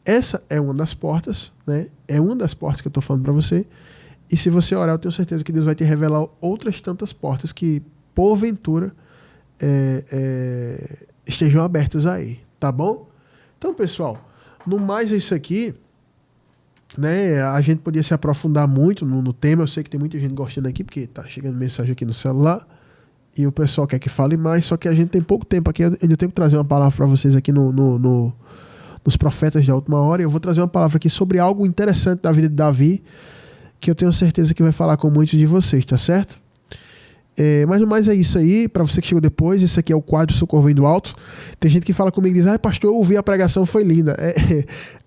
Essa é uma das portas, né? É uma das portas que eu estou falando para você. E se você orar, eu tenho certeza que Deus vai te revelar outras tantas portas que, porventura, estejam abertas aí, tá bom? Então, pessoal, no mais é isso aqui, né? A gente podia se aprofundar muito no tema. Eu sei que tem muita gente gostando aqui, porque tá chegando mensagem aqui no celular e o pessoal quer que fale mais, só que a gente tem pouco tempo aqui. Eu tenho que trazer uma palavra para vocês aqui nos profetas da última hora. Eu vou trazer uma palavra aqui sobre algo interessante da vida de Davi, que eu tenho certeza que vai falar com muitos de vocês, tá certo? Mas no mais é isso aí. Para você que chegou depois, esse aqui é o quadro Socorro Vem do Alto. Tem gente que fala comigo e diz, pastor, eu ouvi a pregação, foi linda.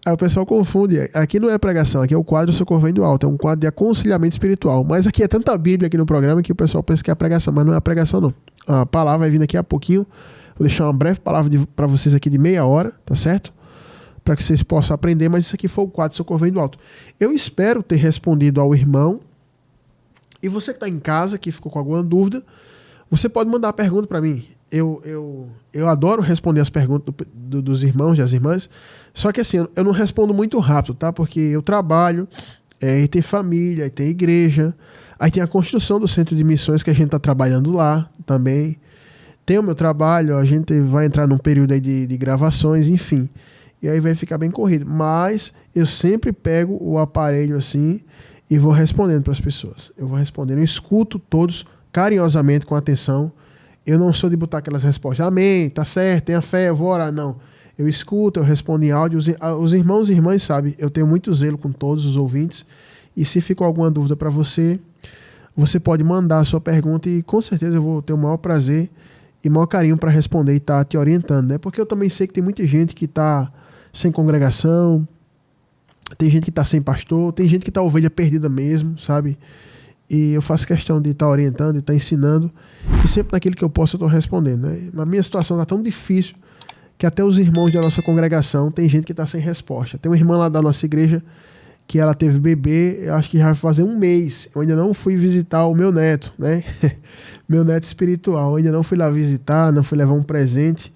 Aí o pessoal confunde. Aqui não é pregação, aqui é o quadro Socorro Vem do Alto. É um quadro de aconselhamento espiritual. Mas aqui é tanta Bíblia aqui no programa que o pessoal pensa que é a pregação, mas não é a pregação não. A palavra vai vir daqui a pouquinho. Vou deixar uma breve palavra para vocês aqui de meia hora, tá certo? Para que vocês possam aprender, mas isso aqui foi o quadro Socorro Vem do Alto. Eu espero ter respondido ao irmão. E você que está em casa, que ficou com alguma dúvida, você pode mandar a pergunta para mim. Eu adoro responder as perguntas dos irmãos e das irmãs, só que assim, eu não respondo muito rápido, tá? Porque eu trabalho, e tem família, e tem igreja, aí tem a construção do centro de missões que a gente está trabalhando lá também. Tem o meu trabalho, a gente vai entrar num período aí de gravações, enfim. E aí vai ficar bem corrido. Mas eu sempre pego o aparelho assim e vou respondendo para as pessoas. Eu vou respondendo, eu escuto todos carinhosamente, com atenção. Eu não sou de botar aquelas respostas, amém, tá certo, tenha fé, eu vou orar. Não. Eu escuto, eu respondo em áudio. Os irmãos e irmãs sabem, eu tenho muito zelo com todos os ouvintes. E se ficou alguma dúvida para você, você pode mandar a sua pergunta e com certeza eu vou ter o maior prazer e maior carinho para responder e estar te orientando, né? Porque eu também sei que tem muita gente que está sem congregação, tem gente que está sem pastor, tem gente que está ovelha perdida mesmo, sabe? E eu faço questão de estar orientando, de estar ensinando, e sempre naquilo que eu posso eu estou respondendo, né? A minha situação está tão difícil que até os irmãos da nossa congregação tem gente que está sem resposta. Tem uma irmã lá da nossa igreja que ela teve bebê, eu acho que já vai fazer um mês. Eu ainda não fui visitar o meu neto, né? Meu neto espiritual. Eu ainda não fui lá visitar, não fui levar um presente,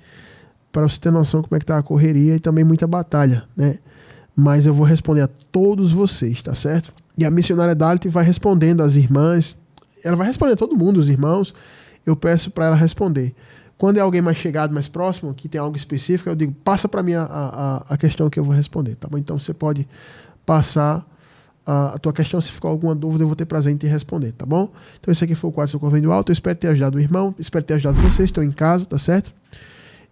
para você ter noção como é que tá a correria e também muita batalha, né? Mas eu vou responder a todos vocês, tá certo? E a missionária Dalit vai respondendo às irmãs, ela vai responder a todo mundo, os irmãos, eu peço para ela responder. Quando é alguém mais chegado, mais próximo, que tem algo específico, eu digo, passa para mim a questão que eu vou responder, tá bom? Então você pode passar a tua questão, se ficou alguma dúvida, eu vou ter prazer em te responder, tá bom? Então esse aqui foi o quadro Socorro Vem do Alto, eu espero ter ajudado o irmão, espero ter ajudado vocês, estou em casa, tá certo?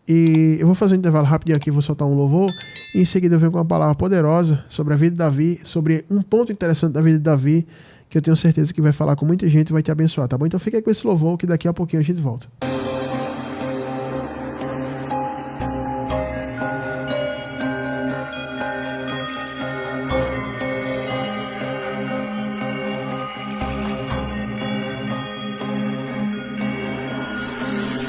E eu vou fazer um intervalo rapidinho aqui, vou soltar um louvor, e em seguida eu venho com uma palavra poderosa sobre a vida de Davi, sobre um ponto interessante da vida de Davi, que eu tenho certeza que vai falar com muita gente e vai te abençoar, tá bom? Então fica aí com esse louvor, que daqui a pouquinho a gente volta.